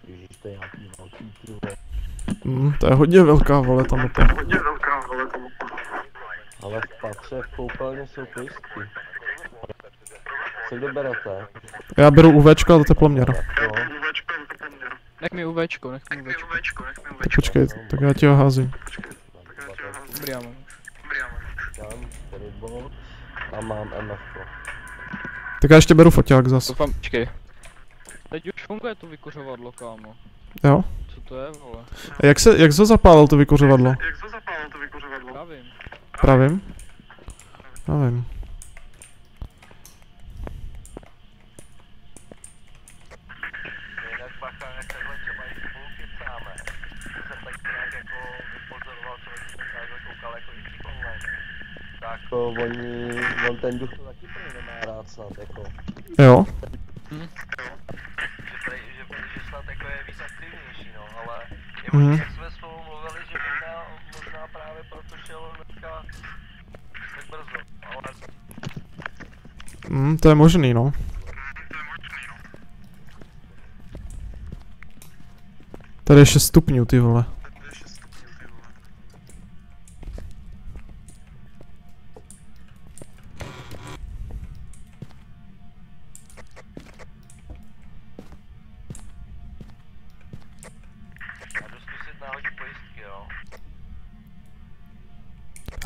Ježíš, to je nějaký velký, ty vole. To je hodně velká, vole, ta mapa. Ale v patře v koupelně jsou pojistky. Co kdo berete? Já beru UVčko a to teploměr. Jo, Nech mi UVčko, nech mi UVčko. Počkej, tak já ti ho házím. Dobrý, já mám. tam, tady bod. A mám MF. Tak já ještě beru foťák zas. Doufám, počkej. Teď už funguje to vykuřovadlo, kámo. Jo? Co to je, vole? A jak jsi ho zapálil, to vykuřovadlo? Já Pravím. Pravím? Pravím. Jinak bacha, jak takhle třeba i spolu kecáme. Jsem tak nějak jako vypozoroval, co když jsem takhle koukal jako i při online. Tak on ten duch to taky prý nemá rád snad jako. Jo. Že snad jako je víc aktivnější no, ale je možný, jak jsme spolu mluvili, že možná právě proto šel hnedka tak brzo, ale... To je možný, no. Tady je 6 stupňů, ty vole.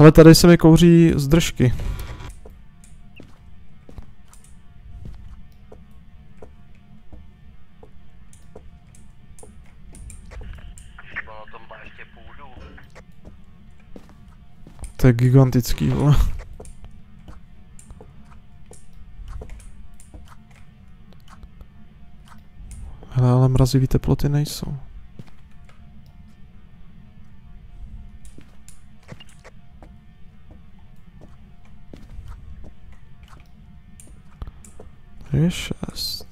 Ale tady se mi kouří z držky. To je gigantický, vole. Hele, ale mrazivý teploty nejsou. Tady je 6.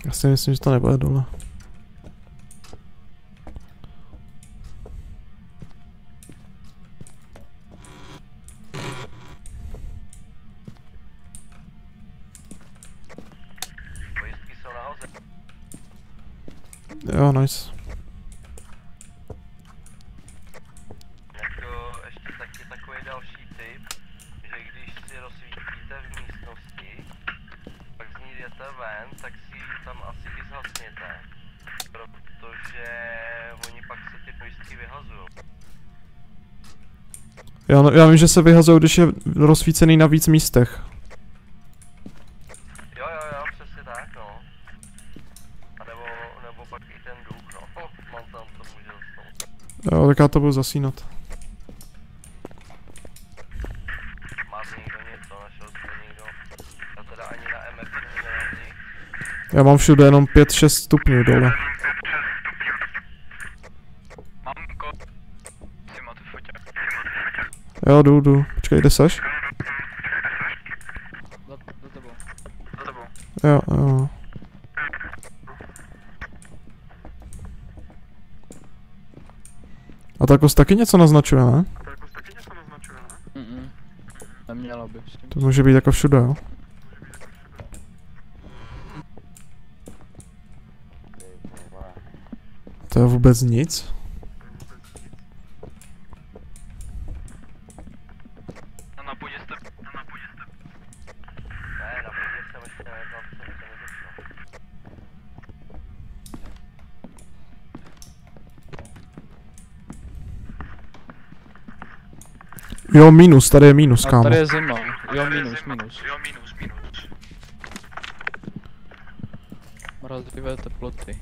Já si myslím, že to nebude dole. Jo, nice. Jako ještě taky takový další tip, že když si rozsvítíte v místnosti, pak z ní jdete ven, tak si tam asi i zhasněte, protože oni pak se ty pojistky vyhazují. Já vím, že se vyhazují, když je rozsvícený na víc místech. Jo, přesně tak, no. A nebo pak i ten duch, no. Mám tam, to může dostat. Jo, tak já to budu zasínat. Máte někdo něco, našel jste někdo? Já teda ani na MF nemám nic. Já mám všude jenom 5-6 stupňů dole. Mám kód. Si máte foťák. Jo, jdu. Počkej, kde seš? Za tebou. Za tebou. Jo. A Tarkos taky něco naznačuje, ne? Nemělo by. To může být jako všude, jo? To je vůbec nic? Na půdě jste. Ne, na půdě jsem ještě nejednal, jsem se nedošel. Jo, minus, tady je minus, A kámo. tady je zima. Jo, minus. Jo, minus. Mrazivé teploty.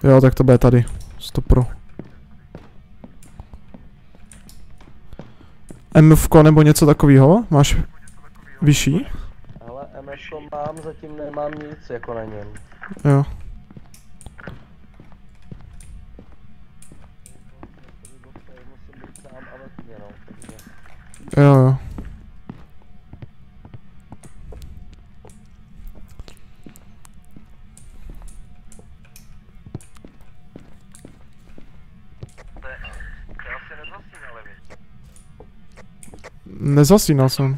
Jo, tak to bude tady. 100%. MFko nebo něco takového? Máš vyšší? Ale MFko mám, zatím nemám nic jako na něm. Jo. Musím být sám a ve tmě, no, takže... Jo. To asi nezasínali, vy. Nezasínal jsem.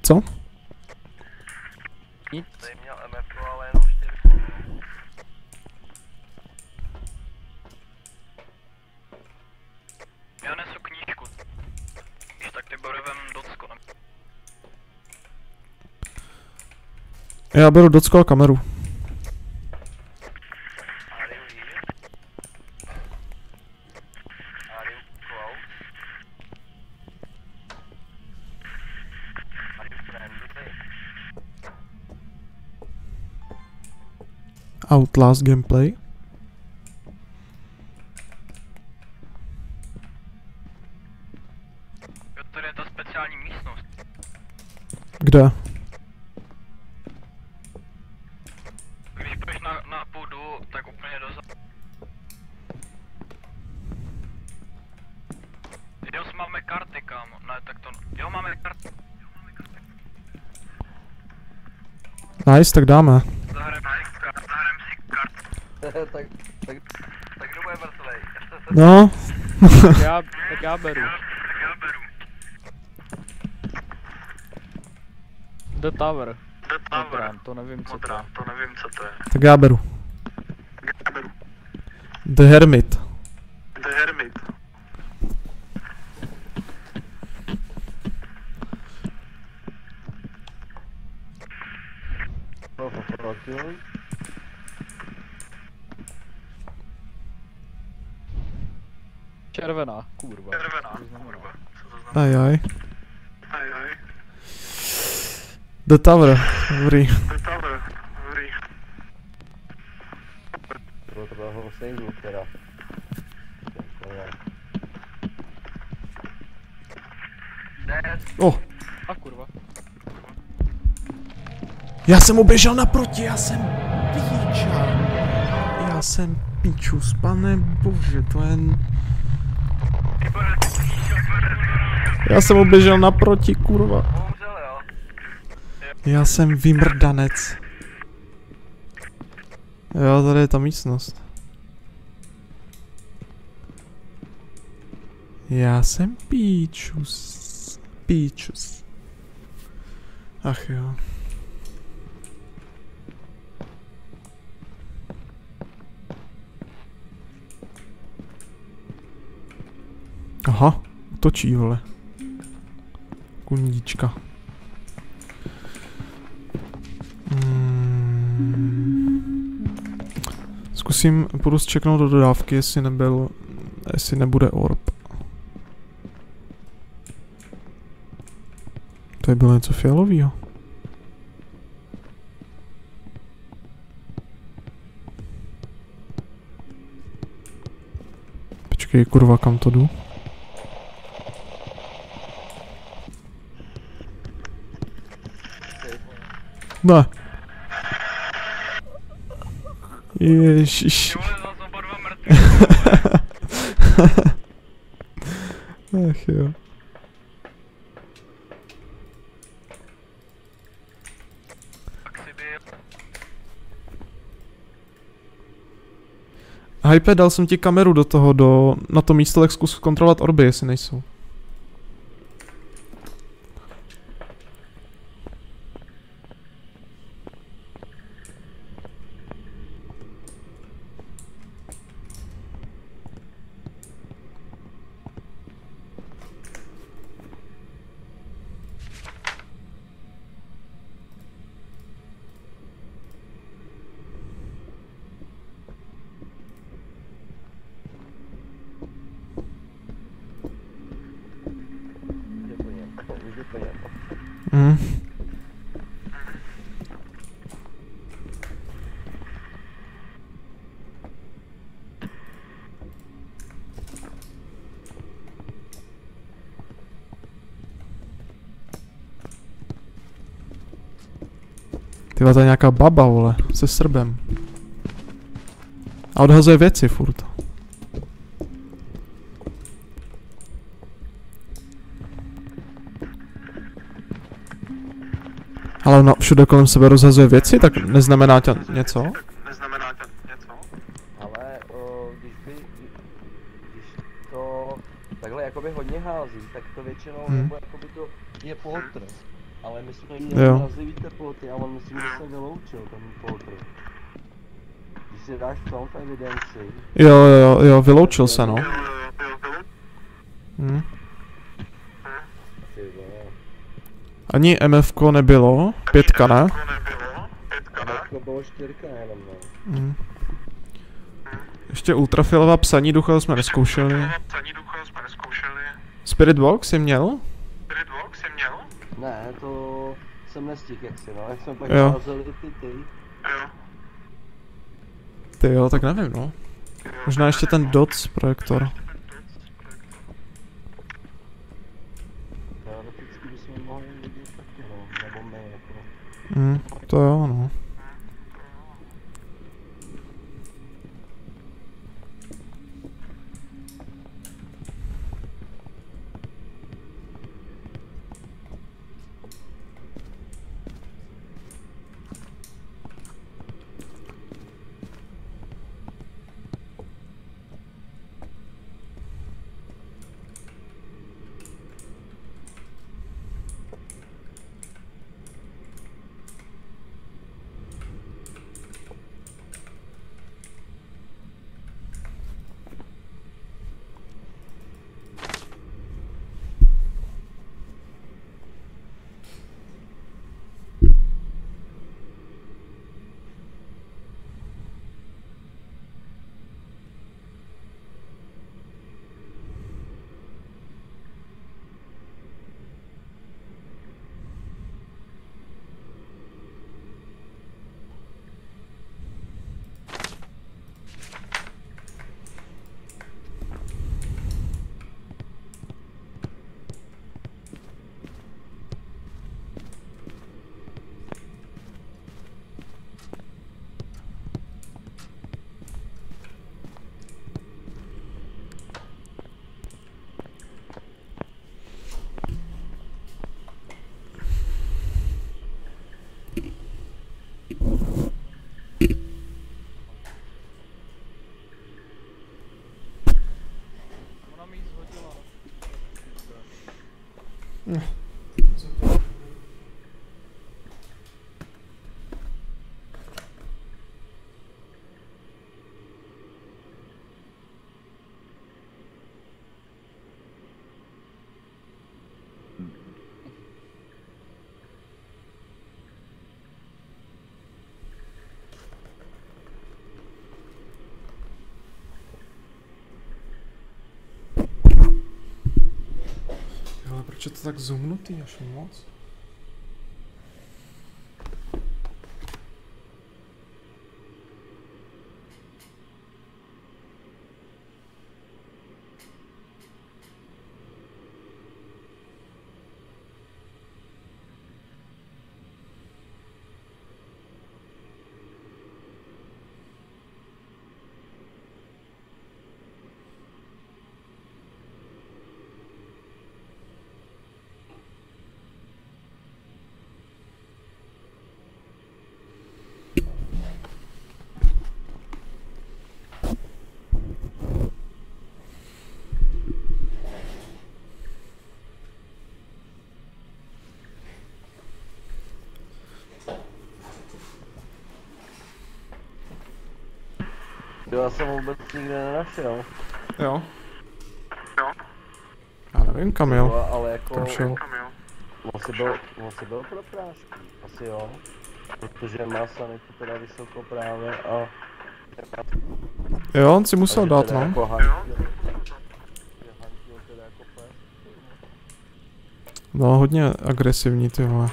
Co? Nic. Tady měl MFko, ale jenom 4. Já beru docko a kameru. Are you here? Are you close? Are you friendly? Outlast gameplay. Jo, tady je ta speciální místnost. Kde? Když půjdeš na půdu, tak úplně dozadu. Jo, máme karty, kámo. Ne, tak to... Jo, máme karty. Nice, tak dáme. Zahrajeme si karty. tak kdo bude mrtvej? No. Tak já beru. The Tower. Modrán, to nevím co to je. Tak já beru. The Hermit. Červená, kurva. Ajaj. The Tower, dobrý. To byl hlasný zvuk teda. Oh, A kurva. já jsem mu běžel naproti, já jsem píča. Já jsem píčus, pane bože, to je... Já jsem mu běžel naproti, kurva. Bohužel jo. Já jsem vymrdanec. Jo, tady je ta místnost. Já jsem píčus. Píčus. Ach jo. Aha, točí, vole. Kundíčka. Zkusím, půjdu zčeknout do dodávky, jestli nebude orb. To je bylo něco fialového. Počkej, kurva, kam to jdu? Ne. Ježiš. Jo, ale zase oba dva mrtví. Ach jo. Tak si byl. Hype, dal jsem ti kameru do toho, na to místo, tak zkus kontrolovat orby, jestli nejsou. Tyva, to je nějaká baba, vole, se srbem. A odhazuje věci furt. Ale ona všude kolem sebe rozhazuje věci, tak neznamená to něco? Ale když to takhle jakoby hodně hází, tak to většinou nebo jakoby to je poltr. Ale my jsme měli mrazivý teploty a on myslím, že se vyloučil ten poltr. Když si dáš v tom v evidenci. Jo, vyloučil se, no. Ani MFko nebylo, 5 ne? jako bylo 4 jenom, no. Mhm. Ještě ultrafialová psaní ducha jsme neskoušeli. Spirit Box jsi měl? Ne, to jsem nestihl jaksi, no, jak jsme pak Jo. házeli ty. Ty jo, tak nevím, no. Možná ještě ten DOTS projektor. Teoreticky bychom mohli vidět taky, no, nebo my, jako. To jo, no. Ona mi ji zhodila. Jo, ale proč je to tak zoomnutý až moc? Jo, já jsem vůbec nikde nenašel. Jo. Já nevím, kam jel. Jo, ale jako... Kam šel? On si byl pro prášku, asi jo. Protože má sanitu teda vysoko právě a... Jo, on si musel že dát, teda no. jako hantil teda jako pes. No, hodně agresivní, ty vole.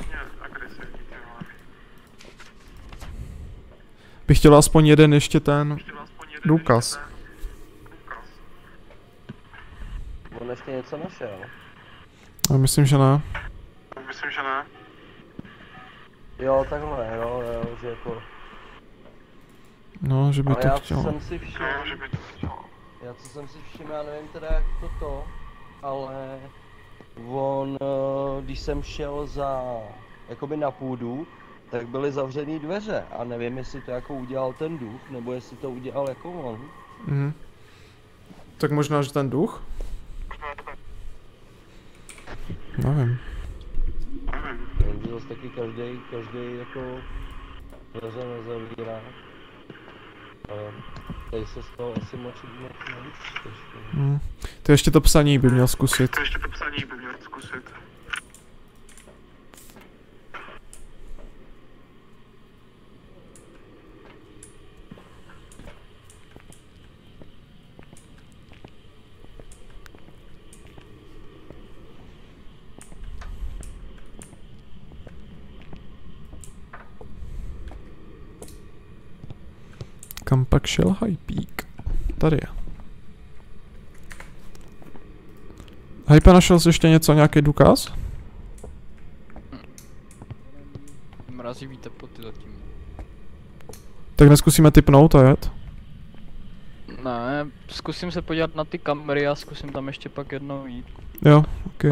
Bych chtěl aspoň jeden ještě ten důkaz. On ještě něco našel. Ale myslím, že ne. Jo, takhle, jo, že jako... No, že by Ale to já chtěl. jsem si všiml, co jsem si všiml, já nevím teda jak to, ale on, když jsem šel jakoby na půdu, tak byly zavřený dveře a nevím, jestli to jako udělal ten duch, nebo jestli to udělal jako on. Mhm. Tak možná, že ten duch? Nevím. Takže zase taky každý jako dveře nezavírá. Ale tady se z toho asi moc nevíc. Ty ještě to psaní by měl zkusit. Kam pak šel Hypík? Tady je. Hype, našel jsi ještě něco, nějaký důkaz? Mrazivý teploty zatím. Tak neskusíme typnout a jet? Ne, zkusím se podívat na ty kamery a zkusím tam ještě pak jednou jít. Jo, ok.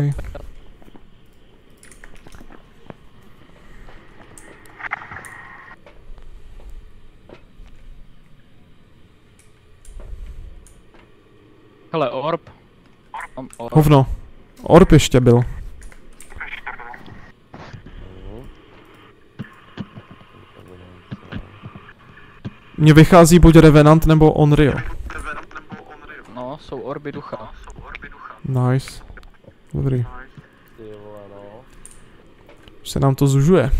Hele, orb. Mám orb. Hovno. Orb ještě byl. Mně vychází buď Revenant nebo Onryo. No, jsou orby ducha. Nice. Dobrý. Ty vole, no. Se nám to zužuje.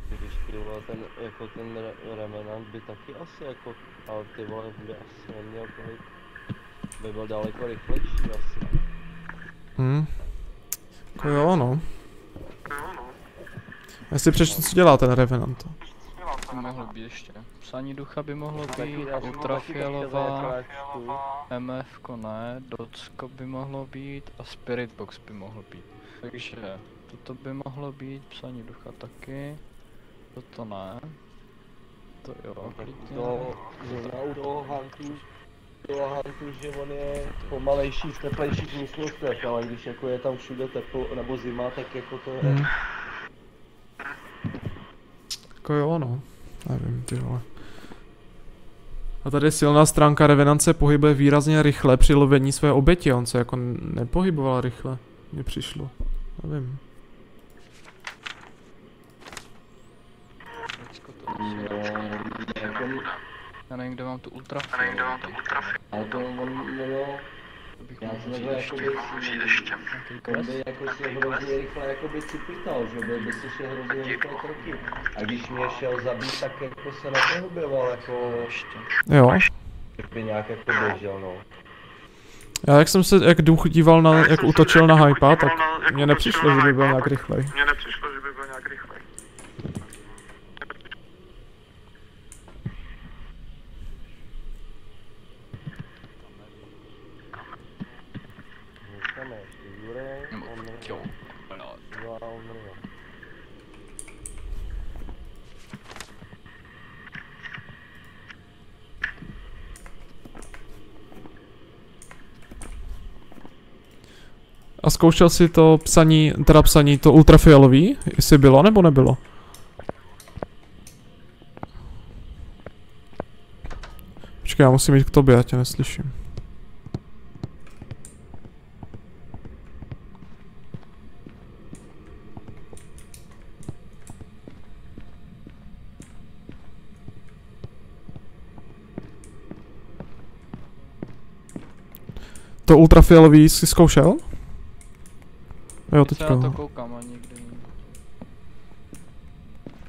Když ty vole, ten Revenant by taky asi jako, ale ty vole by asi neměl tolik, by byl daleko rychlejší asi. Jako jo, no. Já si přečtu, co dělá ten Revenant. By mohlo být ještě. Psaní ducha by mohlo být, Já jsem to taky ultrafialová, čtu. MF ne, Docko by mohlo být a Spirit Box by mohl být. Takže toto by mohlo být, psaní ducha taky, toto ne. To jo, klidně. To zrovna u toho Huntu, že on je pomalejší v teplejších místnostech, ale když jako je tam všude teplo nebo zima, tak jako to je. Jako jo, no. Nevím, ty vole. A tady je silná stránka, Revenant se pohybuje výrazně rychle při lovení své oběti, on se jako nepohyboval rychle, mně přišlo, nevím. Docko to musí Jako, já nevím, kde mám tu ultrafialovou. ale to on, no, To bych já mohl jsem vzít takhle ještě. jakoby Nějaký on quest? by jako si hrozně rychle jakoby cipital, že byl by si šel hrozně rychle kroky. A když mě šel zabít, tak jako se nepohyboval, jako, Ještě. Jo. že by nějak jako běžel, no. Já jak jsem se, jak duch díval na, jak útočil na Hypa, tak mně nepřišlo, že by byl nějak rychlej. Tam je ještě Jure, Jo, Onryo. A zkoušel si to psaní, to ultrafialový, jestli bylo nebo nebylo? Počkej, já musím jít k tobě, já tě neslyším. To ultrafialový jsi zkoušel? Jo, teď se teďka. na to koukám a nikdy.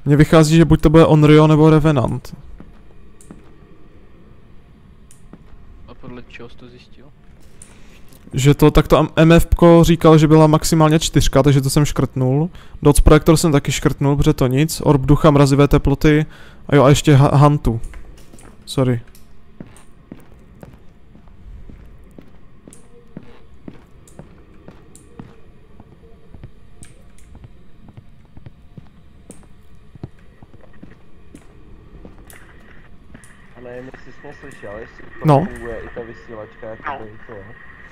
Mně vychází, že buď to bude Onryo nebo Revenant. A podle čeho jsi to zjistil? Že to, tak to MFko říkal, že byla maximálně 4, takže to jsem škrtnul. Dots projektor jsem taky škrtnul, protože to nic. Orb ducha, mrazivé teploty. A jo, a ještě Huntu. Sorry. A nevím, jestli jsi mě slyšel, jestli to No. funguje i ta vysílačka, jakoby to.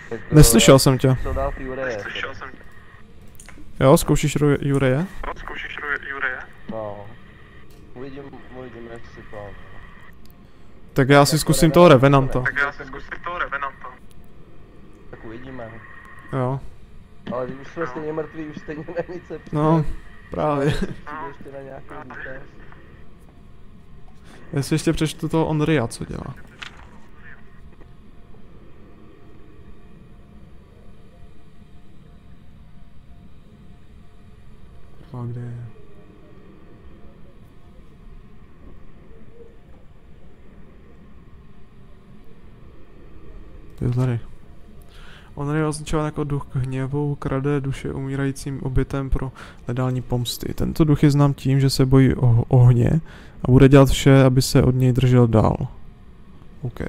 Tak, Neslyšel jsem tě. co dál ty Jureje? Jo, zkoušíš Jureje? No. Uvidíme, jestli to. Tak já si zkusím toho Revenanta. Tak uvidíme. Jo. Ale když už jsme stejně mrtví, už stejně není co přijde. No, právě. Přijdeš ty na nějaký důkaz. Já si ještě přečtu toho Onrya, co dělá. A kde je? To je tady. On je označován jako duch hněvu, krade duše umírajícím obětem pro hledání pomsty. Tento duch je znám tím, že se bojí ohně a bude dělat vše, aby se od něj držel dál. OK.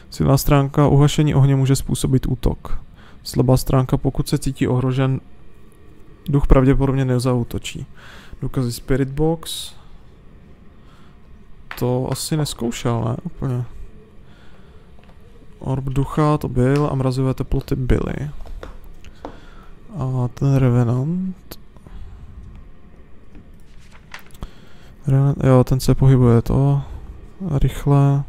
Silná stránka uhašení ohně může způsobit útok. Slabá stránka, pokud se cítí ohrožen, duch pravděpodobně nezaútočí. Důkazy Spirit Box. To asi neskoušel, ne? Úplně. Orb ducha to byl a mrazivé teploty byly. A ten Revenant. Jo, ten se pohybuje to. Rychle.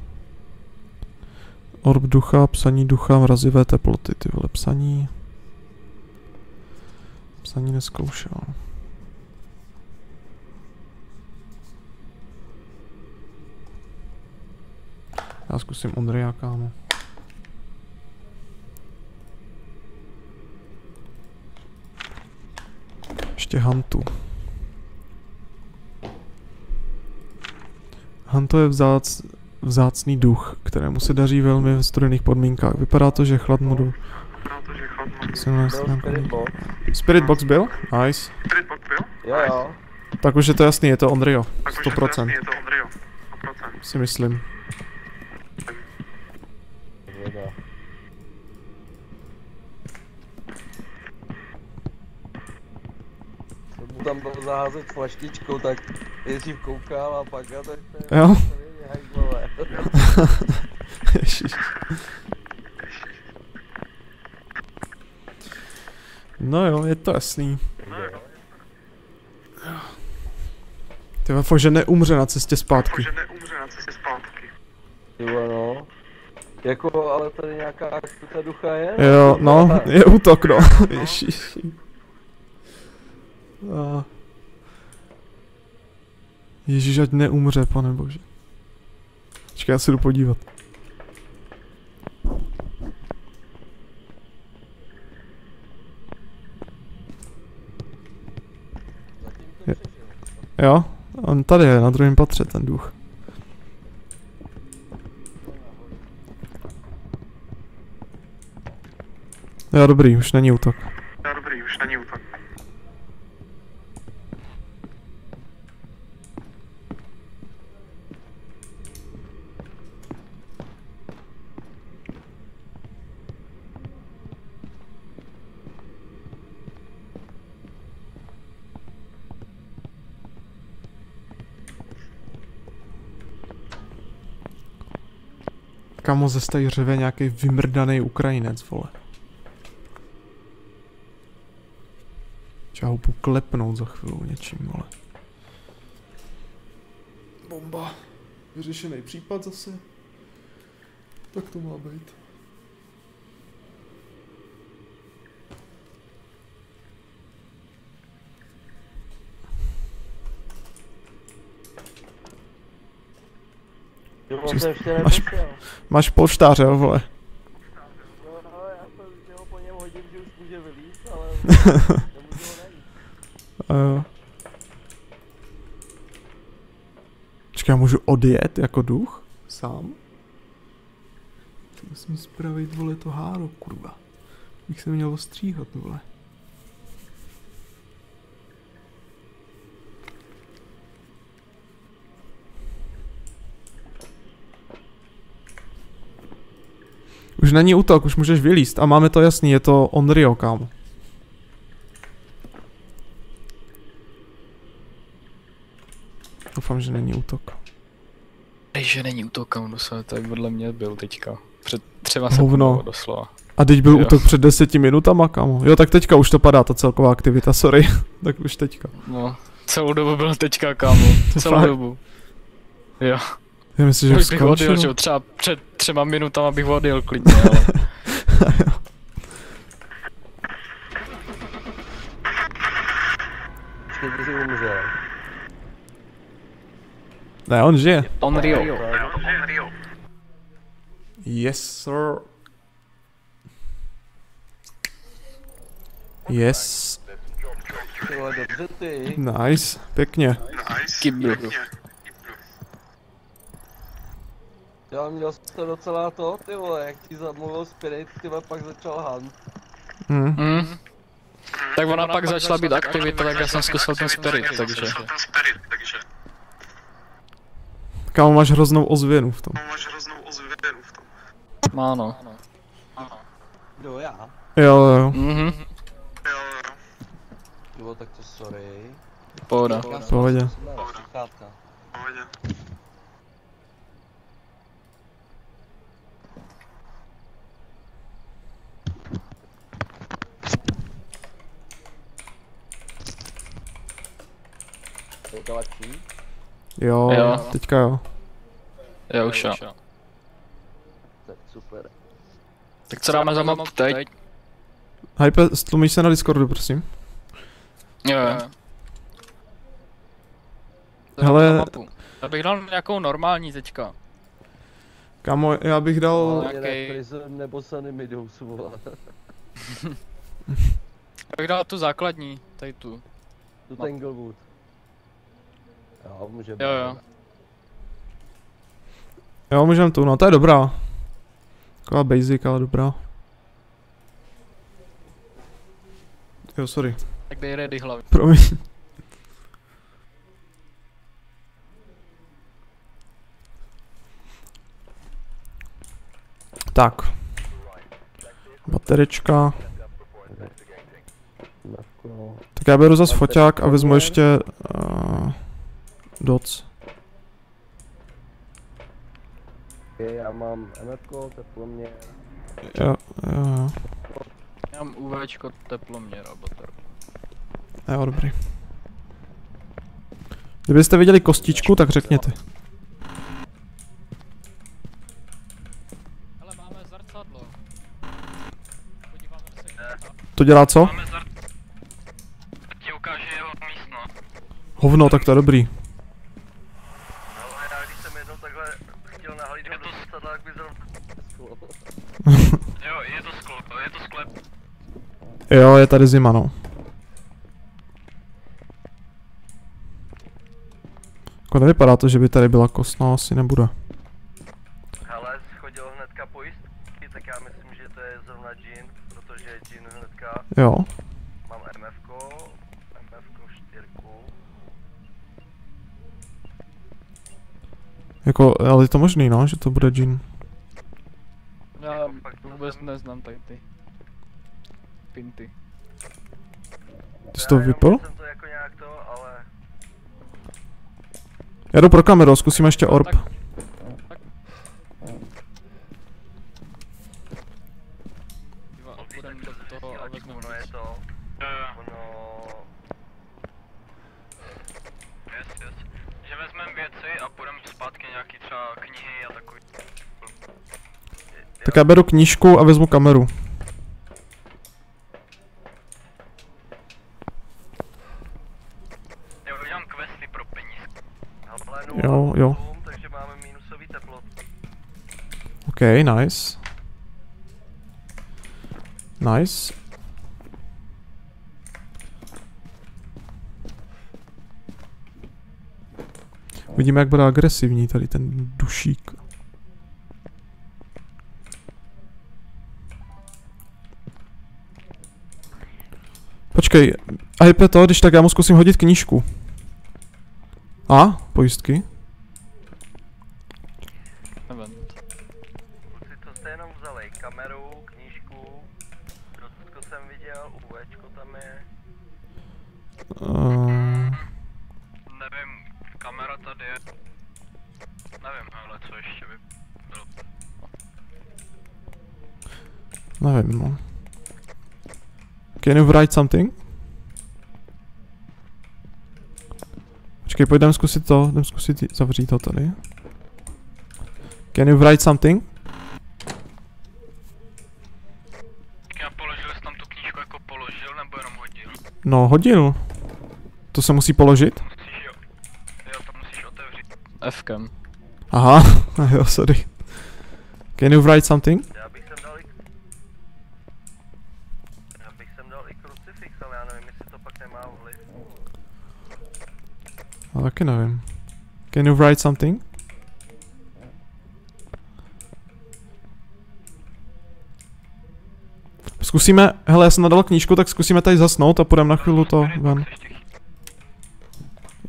Orb ducha, psaní ducha, mrazivé teploty. Ty vole, psaní. Psaní neskoušel. Já zkusím Ondreja, kámo. Ještě Hantu. Hanto je vzácný duch, kterému se daří velmi ve studených podmínkách. Vypadá to, že chlad mu silná stránka. Spirit Box byl? Nice. Jo. Tak už je to jasný, je to Ondrio. 100%. Si myslím. Mu tam byl zaházet flaštičkou, tak nejdřív koukám a pak a tak to jo. Ježiš. No jo, je to jasný. Tyhle fakt, že neumře na cestě zpátky. Jo, no. Jako, ale tady nějaká aktivita ducha je? Jo, no, je útok, no. Ježiš. Ježíš, ať neumře, pane bože. Počkej, já se jdu podívat. Jo, on tady je, na druhém patře, ten duch. Jo, dobrý, už není útok. Kamo, ze stají řeve nějaký vymrdaný Ukrajinec, vole. Já ho budu klepnout za chvíli něčím, vole. Bomba. Vyřešený případ zase. Tak to má být. Máš polštáře, jo, vole. No, já jsem chtěl po něm hodit, že už může vylít, ale nemůžu ho najít. Počkej, já můžu odjet jako duch? Sám? Musím spravit, vole, to háro, kurva. Bych se měl ostříhat, vole. Už není útok, už můžeš vylízt a máme to jasný, je to Onryo, kámo. Doufám, že není útok. Že není útok, kámo, tady vedle mě byl teďka. Před 3 sekundami doslova. A teď byl útok před 10 minutama, kámo. Jo, tak teďka už to padá, ta celková aktivita, sorry. Tak už teďka. No, celou dobu byl teďka, kámo. Celou dobu. Jo. Já myslím, že už bych odjel, že třeba před 3 minutama bych odjel klidně, ale... Počkej, ty umřel. Ne, on žije. Onryo. Yes, sir. Yes. Tyhle, dobře ty. Nice, pěkně. Kiblu. Jo, měl jsi to docela to, ty vole, jak ti zamluvil Spirit, ty vole, pak začal Hunt. Tak ona pak začala být aktivita, tak já jsem zkusil ten Spirit, takže. Kámo, máš hroznou ozvěnu v tom. Má no. Kdo já? Jo. Jo, tak to sorry. Pohoda. Pohodě. Sluchátka. Je to lepší? Jo, Jo. teďka jo. Jo, už jo. Tak super. Tak co dáme za map teď? Hype, stlumíš se na Discordu, prosím. Jo. Hele. Já bych dal nějakou normální teďka. Kámo, já bych dal... Nějaký- Prison nebo Sunny Meadows, vole. Já bych dal tu základní, tady tu. Tu Tanglewood. Jo, může být. Jo. Jo, můžem tu, no to je dobrá. Taková basic, ale dobrá. Jo, sorry. Tak dej ready hlavně. Promiň. Tak. Baterička. Tak já beru zas foťák a vezmu ještě doc. Já mám MFko, teploměr. Jo. Já mám UVčko, teploměr a baterku. Jo, dobrý. Kdybyste viděli kostičku, tak řekněte. Ale máme zrcadlo. Podíváme se. To dělá co? Máme ti ukáže jeho místnost. Hovno, tak to je dobrý. Ale já když jsem jednou takhle chtěl nahlídnout do zrcadla, jak by zrovna sklo. Jo, je to sklo, je to sklep. Jo, je tady zima, no. Jako nevypadá to, že by tady byla kost, no asi nebude. Hele, schodil hnedka pojistky, tak já myslím, že to je zrovna Jin, protože je Jin hnedka. Jo. Mám MFko 4. Jako, ale je to možný, no, že to bude Jin. Já vůbec neznám tady ty pinty. Ty jsi to vypl? Jsem to jako nějak to, ale... Já jdu pro kameru, zkusím ještě orb. Tak. Půjdem do toho a vezmeme Ono je to... Ono... Yes. Že vezmeme věci a půjdeme zpátky nějaký třeba knihy a takový. Tak já beru knížku a vezmu kameru. Jo, udělám questy pro peníze. Jo. Takže máme minusový teploty. OK, nice. Nice. Vidíme, jak bude agresivní tady ten dušík. Počkej, hype to, když tak já mu zkusím hodit knížku. A? Pojistky? Event. Kluci, co jste jenom vzali? Kameru, knížku, Docko jsem viděl, UVčko tam je. Nevím, kamera tady je. Nevím, ale co ještě by bylo. Nevím, no. Can you write something? Počkej, pojďme zkusit to, jdem zkusit zavřít to tady. Can you write something? Já položil jsi tam tu knížku jako položil, nebo jenom hodil? No, hodil. To se musí položit? Musíš jo, to musíš otevřít. Fkem. Aha, jo, sorry. Can you write something? Já bych sem dal i krucifix, ale já nevím, jestli to pak nemá vliv. Já taky nevím. Can you write something? Zkusíme, hele, já jsem nadal knížku, tak zkusíme tady zasnout a půjdeme na chvíli to ven.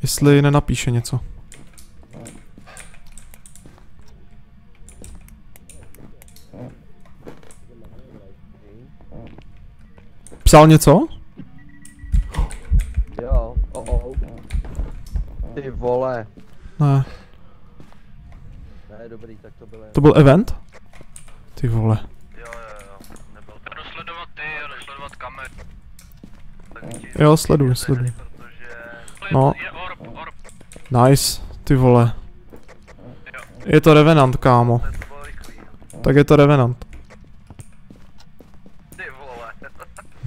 Jestli nenapíše něco. Psal něco? Jo, Ty vole. Ne. Ne, dobrý, tak to bylo. To byl event? Ty vole. Jo, nebyl to. Dosledovat ty a dosledovat kamery. Jo, sleduj. Protože... No. Je orb. Nice, ty vole. Je to Revenant, kámo. To bylo rychlý. Tak je to Revenant. Ty vole.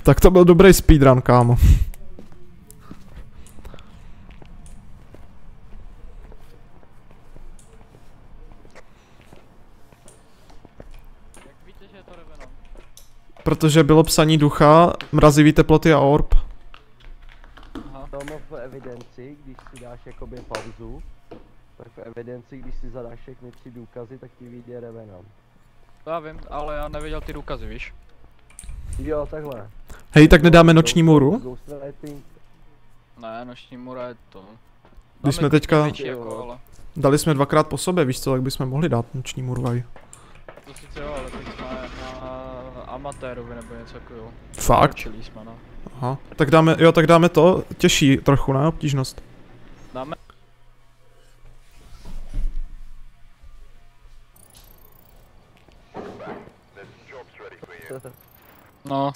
Tak to byl dobrý speedrun, kámo. Jak víte, že je to Revenant? Protože bylo psaní ducha, mrazivý teploty a orb. Aha. Tam v evidenci, když si dáš jakoby pauzu, tak v evidenci, když si zadáš všechny 3 důkazy, tak ti vyjde Revenant. To já vím, ale já neviděl ty důkazy, víš? Jo, takhle. Hej, tak nedáme noční můru? Ghostwriting. Ne, noční mura je to. Když jsme teďka- Větší jako, ale... Dali jsme 2krát po sobě, víš co, tak bychom mohli dát noční můru aj. To sice jo, ale teď jsme na amatérovi nebo něco takového. Fakt? Učili jsme, no. Aha. Tak dáme, jo, tak dáme to, těžší trochu, ne, obtížnost. Dáme? No,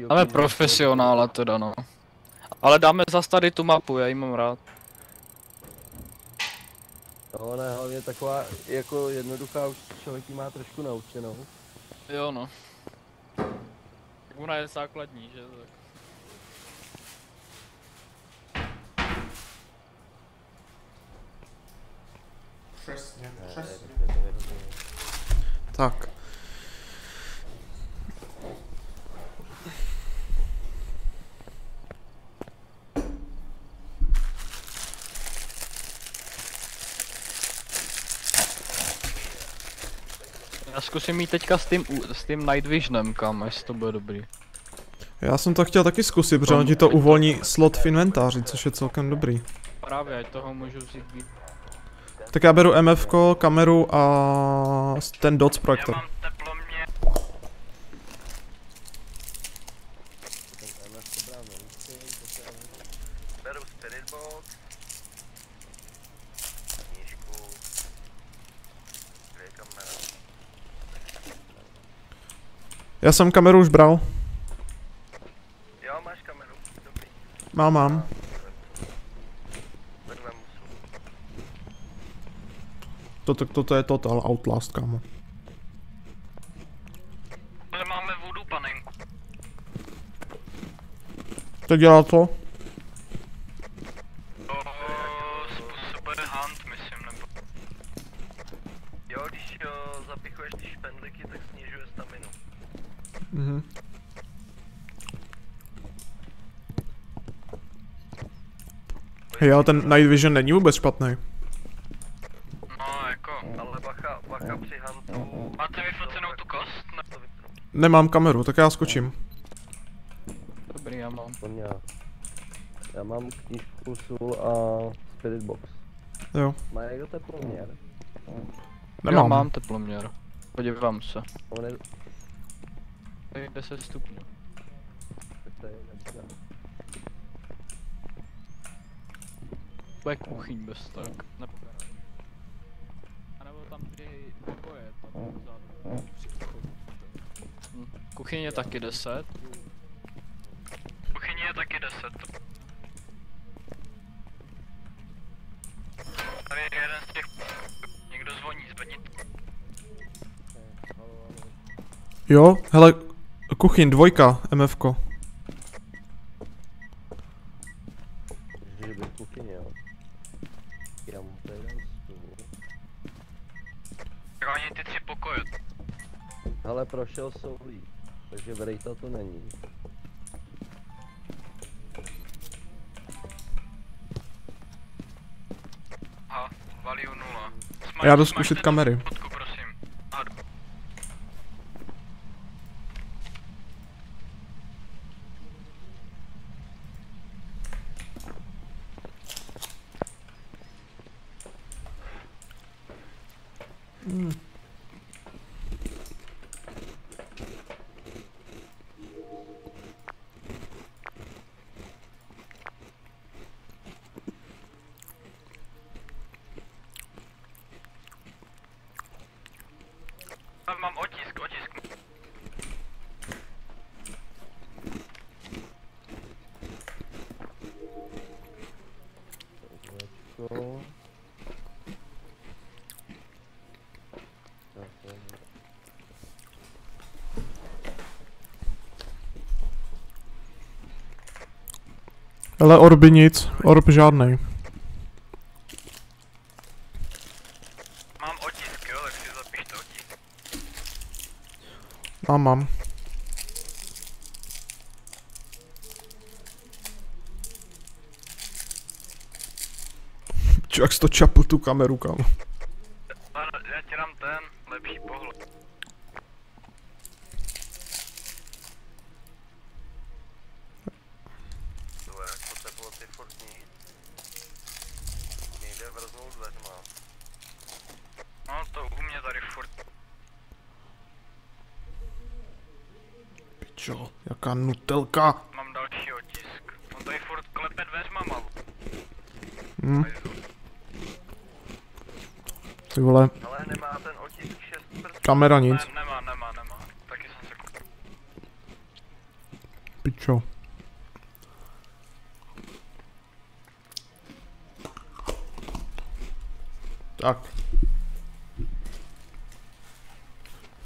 dáme profesionála teda, no. Ale dáme zas tady tu mapu, já ji mám rád. No, ne, hlavně taková jako jednoduchá, už člověk ji má trošku naučenou. Jo, no. Tak ona je základní, že? Tak. Přesně. Tak. Já zkusím jít teďka s tím Night Visionem, kam, jestli to bude dobrý. Já jsem to chtěl taky zkusit, protože on ti to uvolní slot v inventáři, což je celkem dobrý. Právě, ať toho můžu vzít víc. Tak já beru MFko, kameru a ten DOTS Já projektor. mám teploměr. Beru Spirit Box. Knížku. Kde je kamera? Já jsem kameru už bral. Jo, máš kameru. Dobrý. Mám. Tak vemu svou. Toto je Total Outlast, kámo. Ale máme voodoo panenku. To dělá to? To způsobuje hunt, myslím, nebo... Jo, když zapichuješ ty špendlíky, tak snižuje staminu. Mhm. Hej, ale ten Night Vision není vůbec špatný. No, jako, ale bacha při huntu. Máte vyfocenou tu kost? Ne, to vypnu. Nemám kameru, tak já skočím. Dobrý, já mám. Já mám knížku Soul a Spirit Box. Jo. Má někdo teploměr? Já Nemám. mám teploměr. Podívám se. On je... Tady 10 stupňů. Tak to je nebudem. Bude kuchyň bez tak. Nepokrad. A nebo tam ty pokoje, tam vzadu. Kuchyň je taky 10. Kuchyně je taky 10. Tady je jeden z těch... Někdo zvoní, zvedni. Jo, hele, kuchyň, 2, MFko. Že by kuchyně, jo. Já mu to jeden stůl. Tak oni ty 3 pokoje. Hele, prošel Soulí, takže Vrejta to není. Aha, value 0. Já jdu zkusit kamery. Fotku, prosím. Aha, Tam mám otisk. To. Ale orby nic, orb žádnej. Mám otisk, jo, tak si zapište otisk. Mám. Jak jsi to čapl tu kameru, kam? Já ti dám ten lepší pohled. Tohle, jako teploty furt nic. Někde vrznout dveřma. No to u mě tady furt. Pičo, jaká nutelka. Mám další otisk. On tady furt klepe dveřma malu. Hm. Ty vole, Ale nemá ten otisk 6 prstů. kamera nic. Ne, nemá. Taky jsem se koupil. Pičo. Tak.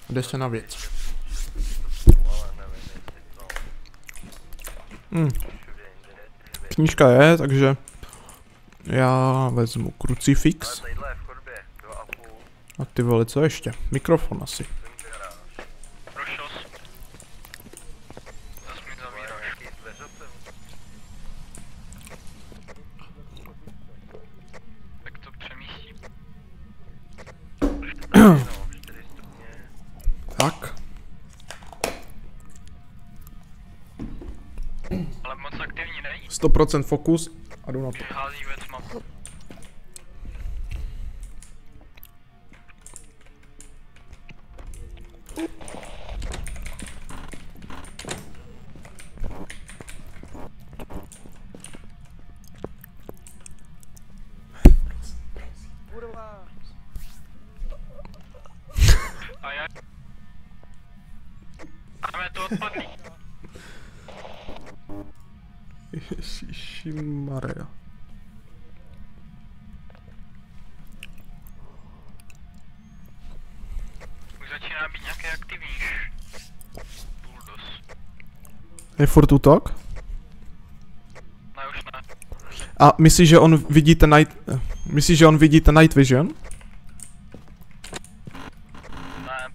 Jde se na věc. Ale nevím, jestli to Hm. všude jinde. Knížka je, takže já vezmu krucifix. Ale tadyhle je v chodbě, 2,5. A ty vole, co ještě? Mikrofon asi. Ten garáž. Prošel jsi. Zas mi zavíráš. Jaký dveře tak to přemístím. No, 4 stupně. Tak. Ale moc aktivní není. 100% fokus a jdu na to. Hází věcma. A já... Máme to odpadlý. Ježišimaria. Už začíná být nějaké aktivnější. Buldos. Je furt útok? Ne, už ne. A myslíš, že on vidí ten night... Myslíš, že on vidí ten night vision? Ne,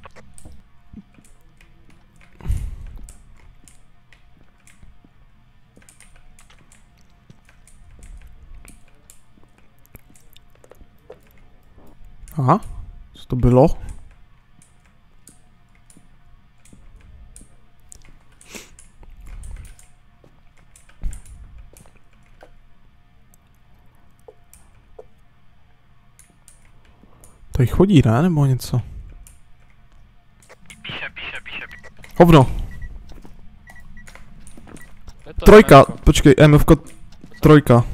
Aha. Co to bylo? Tady chodí, ne? Nebo něco? píše. Hovno. Je to Trojka. MFko. Počkej, MFko. Trojka.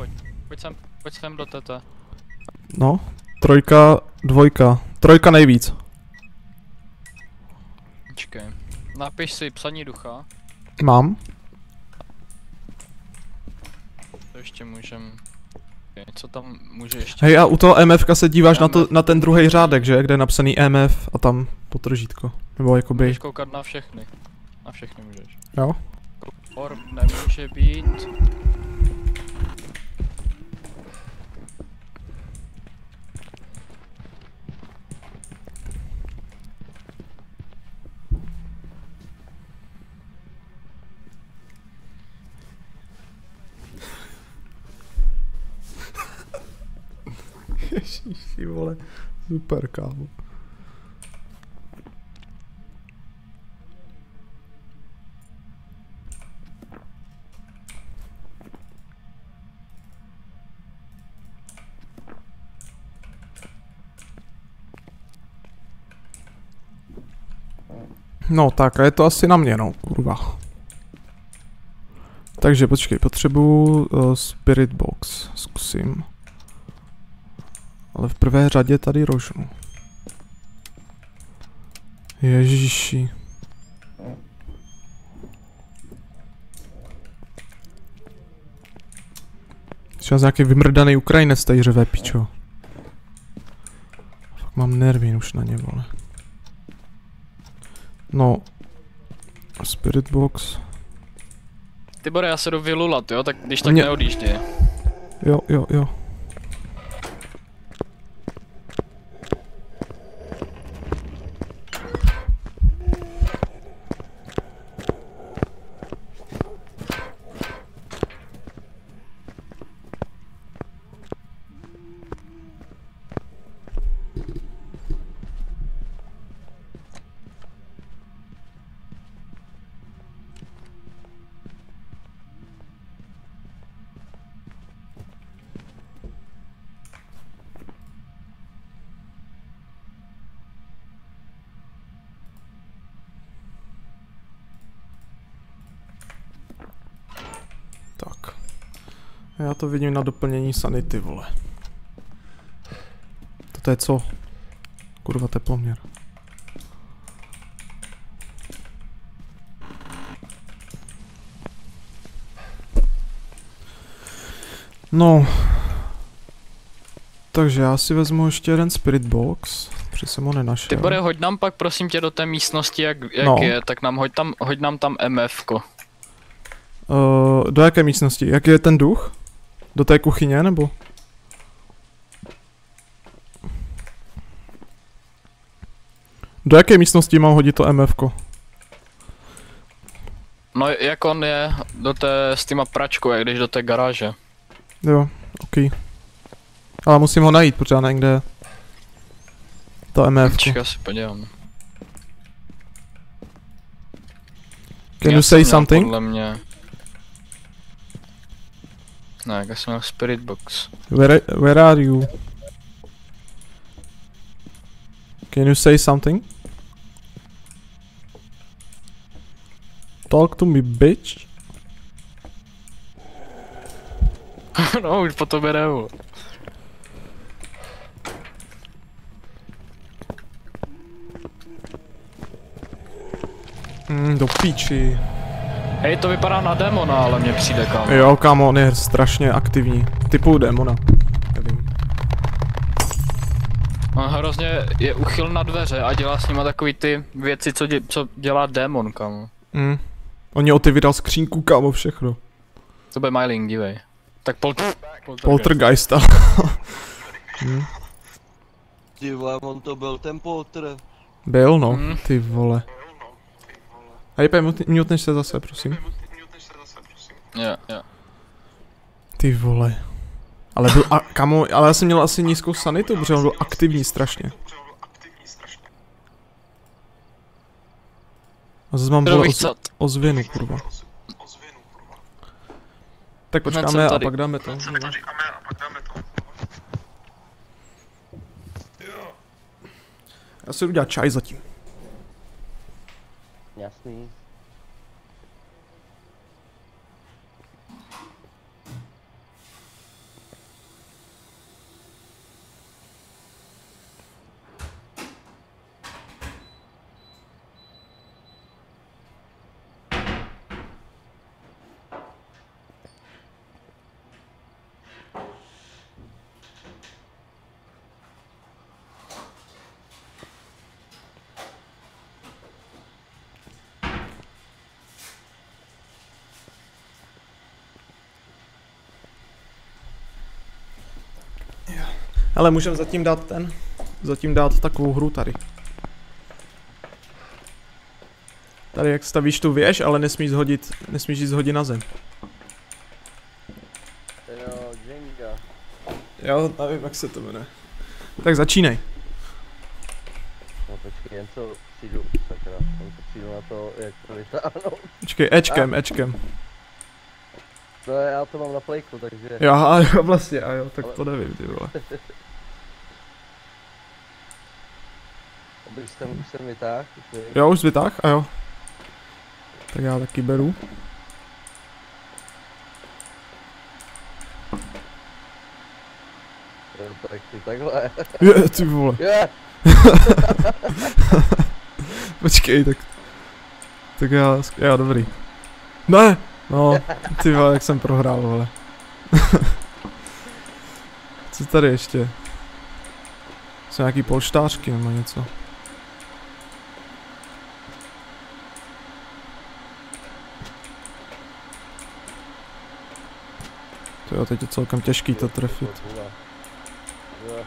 Pojď sem do tete. No. Trojka, dvojka. Trojka nejvíc. Počkej. Napiš si psaní ducha. Mám. To ještě můžem... Okay, co tam může ještě? Hej, a u toho MFka se díváš na, to, na ten druhý řádek, že? Kde je napsaný MF a tam potržítko. Nebo jakoby... Můžeš koukat na všechny. Na všechny můžeš. Jo? Orb nemůže být. Ježiši, vole. Super, kámo. No tak a je to asi na mě, no, kurva. Takže počkej, potřebuju Spirit Box, zkusím. Ale v prvé řadě tady rožnu. Ježiši. Třeba nějaký vymrdaný Ukrajinec tady řve, pičo. Fakt mám nervy už na ně, vole. No. Spirit Box. Ty Bore, já se jdu vylulat, jo? Tak když tak neodjíždě. Jo. Tak. Já to vidím na doplnění sanity, vole. Toto je co? Kurva, teploměr. No. Takže já si vezmu ještě jeden Spirit Box, protože jsem ho nenašel. Ty Bore, hoď nám pak prosím tě do té místnosti, jak No. je, tak nám hoď nám tam MF-ko. Do jaké místnosti? Jaký je ten duch? Do té kuchyně, nebo? Do jaké místnosti mám hodit to MF-ko? No jak on je s týma pračkou, jak jdeš do té garáže. Jo, ok. Ale musím ho najít, protože já nevím, kde je to MF-ko. Čekaj, si podívám. Can Já you jsem say měl something? Podle mě... Ne, já jsem měl Spirit Box. Where are you? Can you say something? Talk to me, bitch. No, už po tobě jdu. Do píči. Hej, to vypadá na démona, ale mně přijde, kámo. Jo, kámo, on je strašně aktivní. Typu démona. Nevím. On hrozně je uchyl na dveře a dělá s nima takový ty věci, co dělá démon, kámo. On otevřel skřínku, kámo, všechno. To bude Myling, dívej. Tak Poltergeista. Ty vole, on to byl ten polter. Byl, no, ty vole. Hej, mutneš se zase, prosím. Jo. Ty vole. Ale byl, kamo, ale já jsem měl asi nízkou sanitu, protože on byl aktivní strašně. A zase mám ozvěnu, kurva. Tak počkáme a pak dáme to. Já si jdu dělat čaj zatím. Jasný. Ale můžeme zatím dát takovou hru tady. Tady jak stavíš tu věž, ale nesmíš jít zhodit na zem. Jo, Jenga. Jo, nevím jak se to jmenuje. Tak začínej. No počkej, jen co přijdu, sakra, přijdu na to, jak to vytáhnout. Počkej, Ečkem. No já to mám na playku, takže... Jo, aha, jo, vlastně, a jo, tak to nevím, ty vole. už jsem vytáhl. Jo, už vytáh? A jo. Tak já taky beru. Jo, tak ty takhle. Je, ty vole. Je! Počkej, tak já dobrý. Ne! No, ty vole, jak jsem prohrál, vole. Co tady ještě? Jsou nějaký polštářky nebo něco? Jo, teď je celkem těžký to trefit. Jo.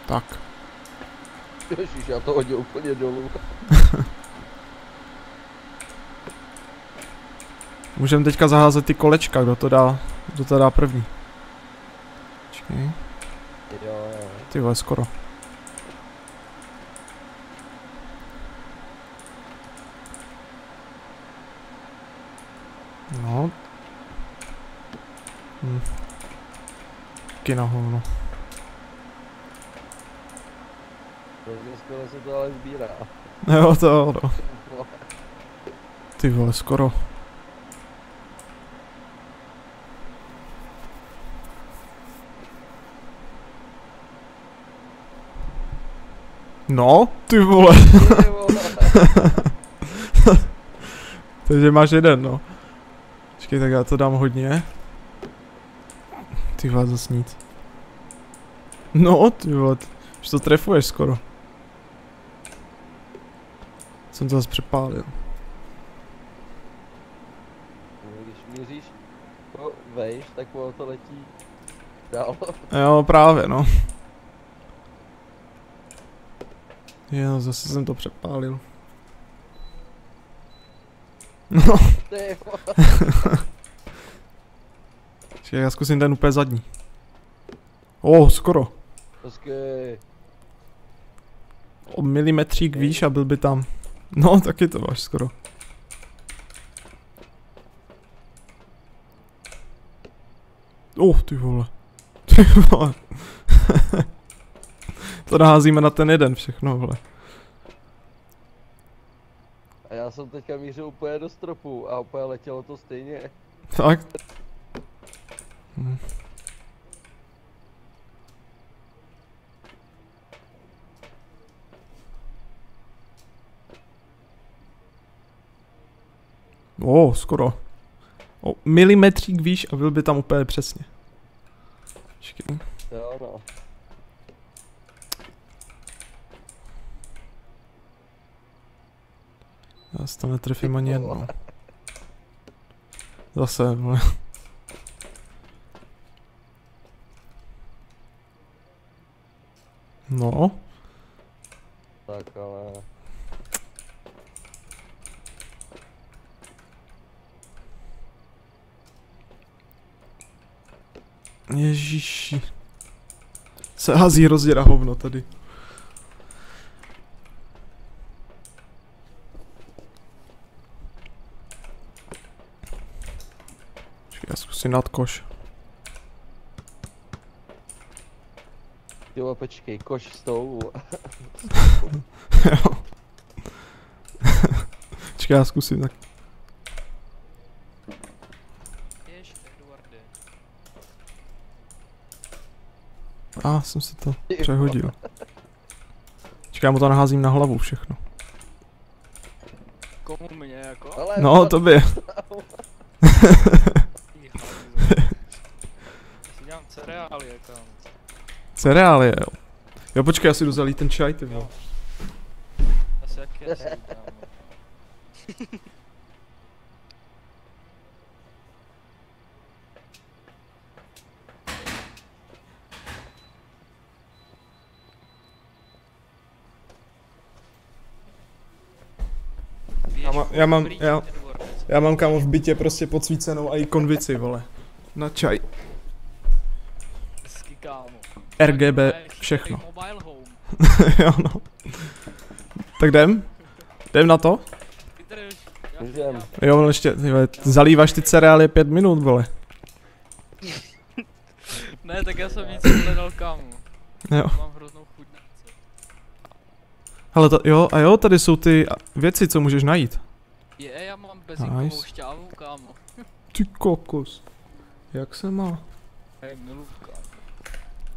Tak. Ježiš, já to hodil úplně dolů. Můžeme teďka zaházet ty kolečka, kdo to dá první. Počkej. Jo. Ty vole, skoro. No. Taky na hovno. Skoro se to ale sbírá. Jo, to no. Ty vole, skoro. No, ty vole. Takže máš jeden, no. Počkej, tak já to dám hodně. Ty vole, zase nic. No, ty vole, už to trefuješ skoro. Jsem to zase přepálil. Když míříš vejš, tak to letí dál. Jo, právě, no. Jo, zase jsem to přepálil. No. Já zkusím ten úplně zadní. Skoro. O milimetřík výš a byl by tam. No, taky to máš skoro. Ty vole. Ty vole. To naházíme na ten jeden všechno, vole. A já jsem teďka mířil úplně do stropu a úplně letělo to stejně. Tak. Skoro. O milimetřík výš a byl by tam úplně přesně. Počkej. Jo, no. Já si to netrefím ani jednou. Zase, vole. No. Tak ale... Ježiši. Se hází hrozně na hovno tady. Já zkusím nad koš. Jo, počkej, koš s tou. Jo. Počkej, já zkusím tak. Jsem si to přehodil. Počkej, já mu to naházím na hlavu všechno. Komu mě jako? Ale no, tobě. Si dělám cereálie, kámo. Cereálie, jo. Jo, počkej, já si jdu zalít ten čaj, ty vole. Asi jak je, kámo. Já mám kámo v bytě prostě podsvícenou a i konvici, vole. Na čaj. Hezky, kámo. RGB, všechno. Jo, no. Tak jdem? Jdem na to? Vydrž, Můžem. Jo, ale ještě, tyhle, zalíváš ty cereálie 5 minut, vole. Ne, tak já jsem nic hledal kámo. Jo. Mám hroznou chuť na něco. Hele, jo, tady jsou ty věci, co můžeš najít. Já mám bezinkovou Nice. šťávu, kámo. Ty kokos. Jak se má? Hej, milu, kámo.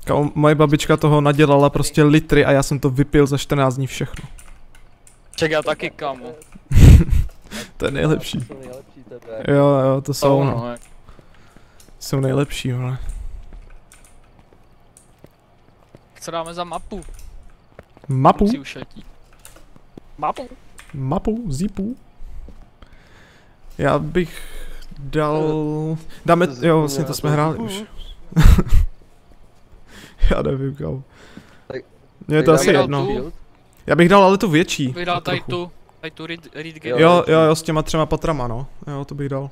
Kámo, moje babička toho nadělala prostě litry a já jsem to vypil za 14 dní všechno. Ček, já taky, kámo. To je nejlepší. To jsou nejlepší tebe. Jo, to jsou, no. no. Jsou nejlepší, vole. Co dáme za mapu? Mapu? Kluci ušatí. Mapu? Mapu? Zipu? Já bych dal... Dáme, jo, vlastně to jsme hráli už. Já nevím, kámo. Tak- Mně je to Tak asi dám jedno. tu. Já bych dal ale tu větší. Bych dal tady trochu. tu read game. Jo, s těma 3 patrama, no. Jo, to bych dal.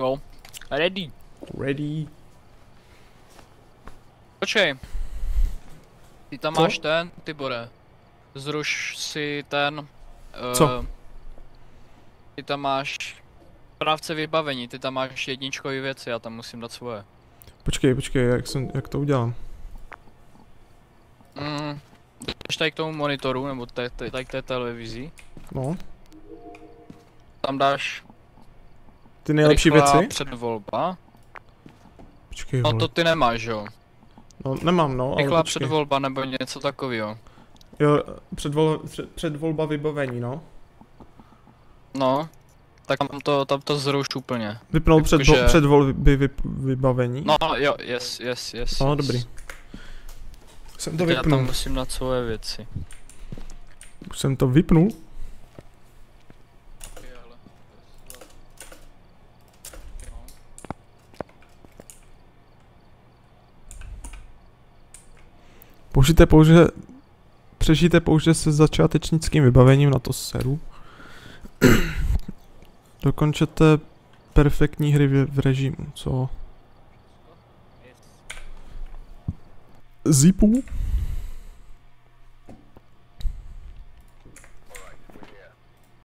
Jo. Ready. Ready. Počkej. Ty tam Co? máš ten, Tibore. Zruš si ten... Co? Ty tam máš... Správce vybavení, ty tam máš jedničkový věci, já tam musím dát svoje. Počkej, jak to udělám? Jdeš tady k tomu monitoru, nebo tady k té televizi. No, Tam dáš ty nejlepší rychlá věci? předvolba. Počkej, No vole. to ty nemáš, jo? No, nemám, no, ale Rychlá počkej. předvolba nebo něco takového. Jo, předvolba vybavení, no. No. Tak tam to zruš úplně. Vypnout Jakože- předvolby vybavení. No jo, yes. No, dobrý. Jsem to Já tam vypnul. musím dát svoje věci. Už jsem to vypnul. Přežijte pouze se začátečnickým vybavením, na to seru. Dokončete perfektní hry v režimu, co? Zipu?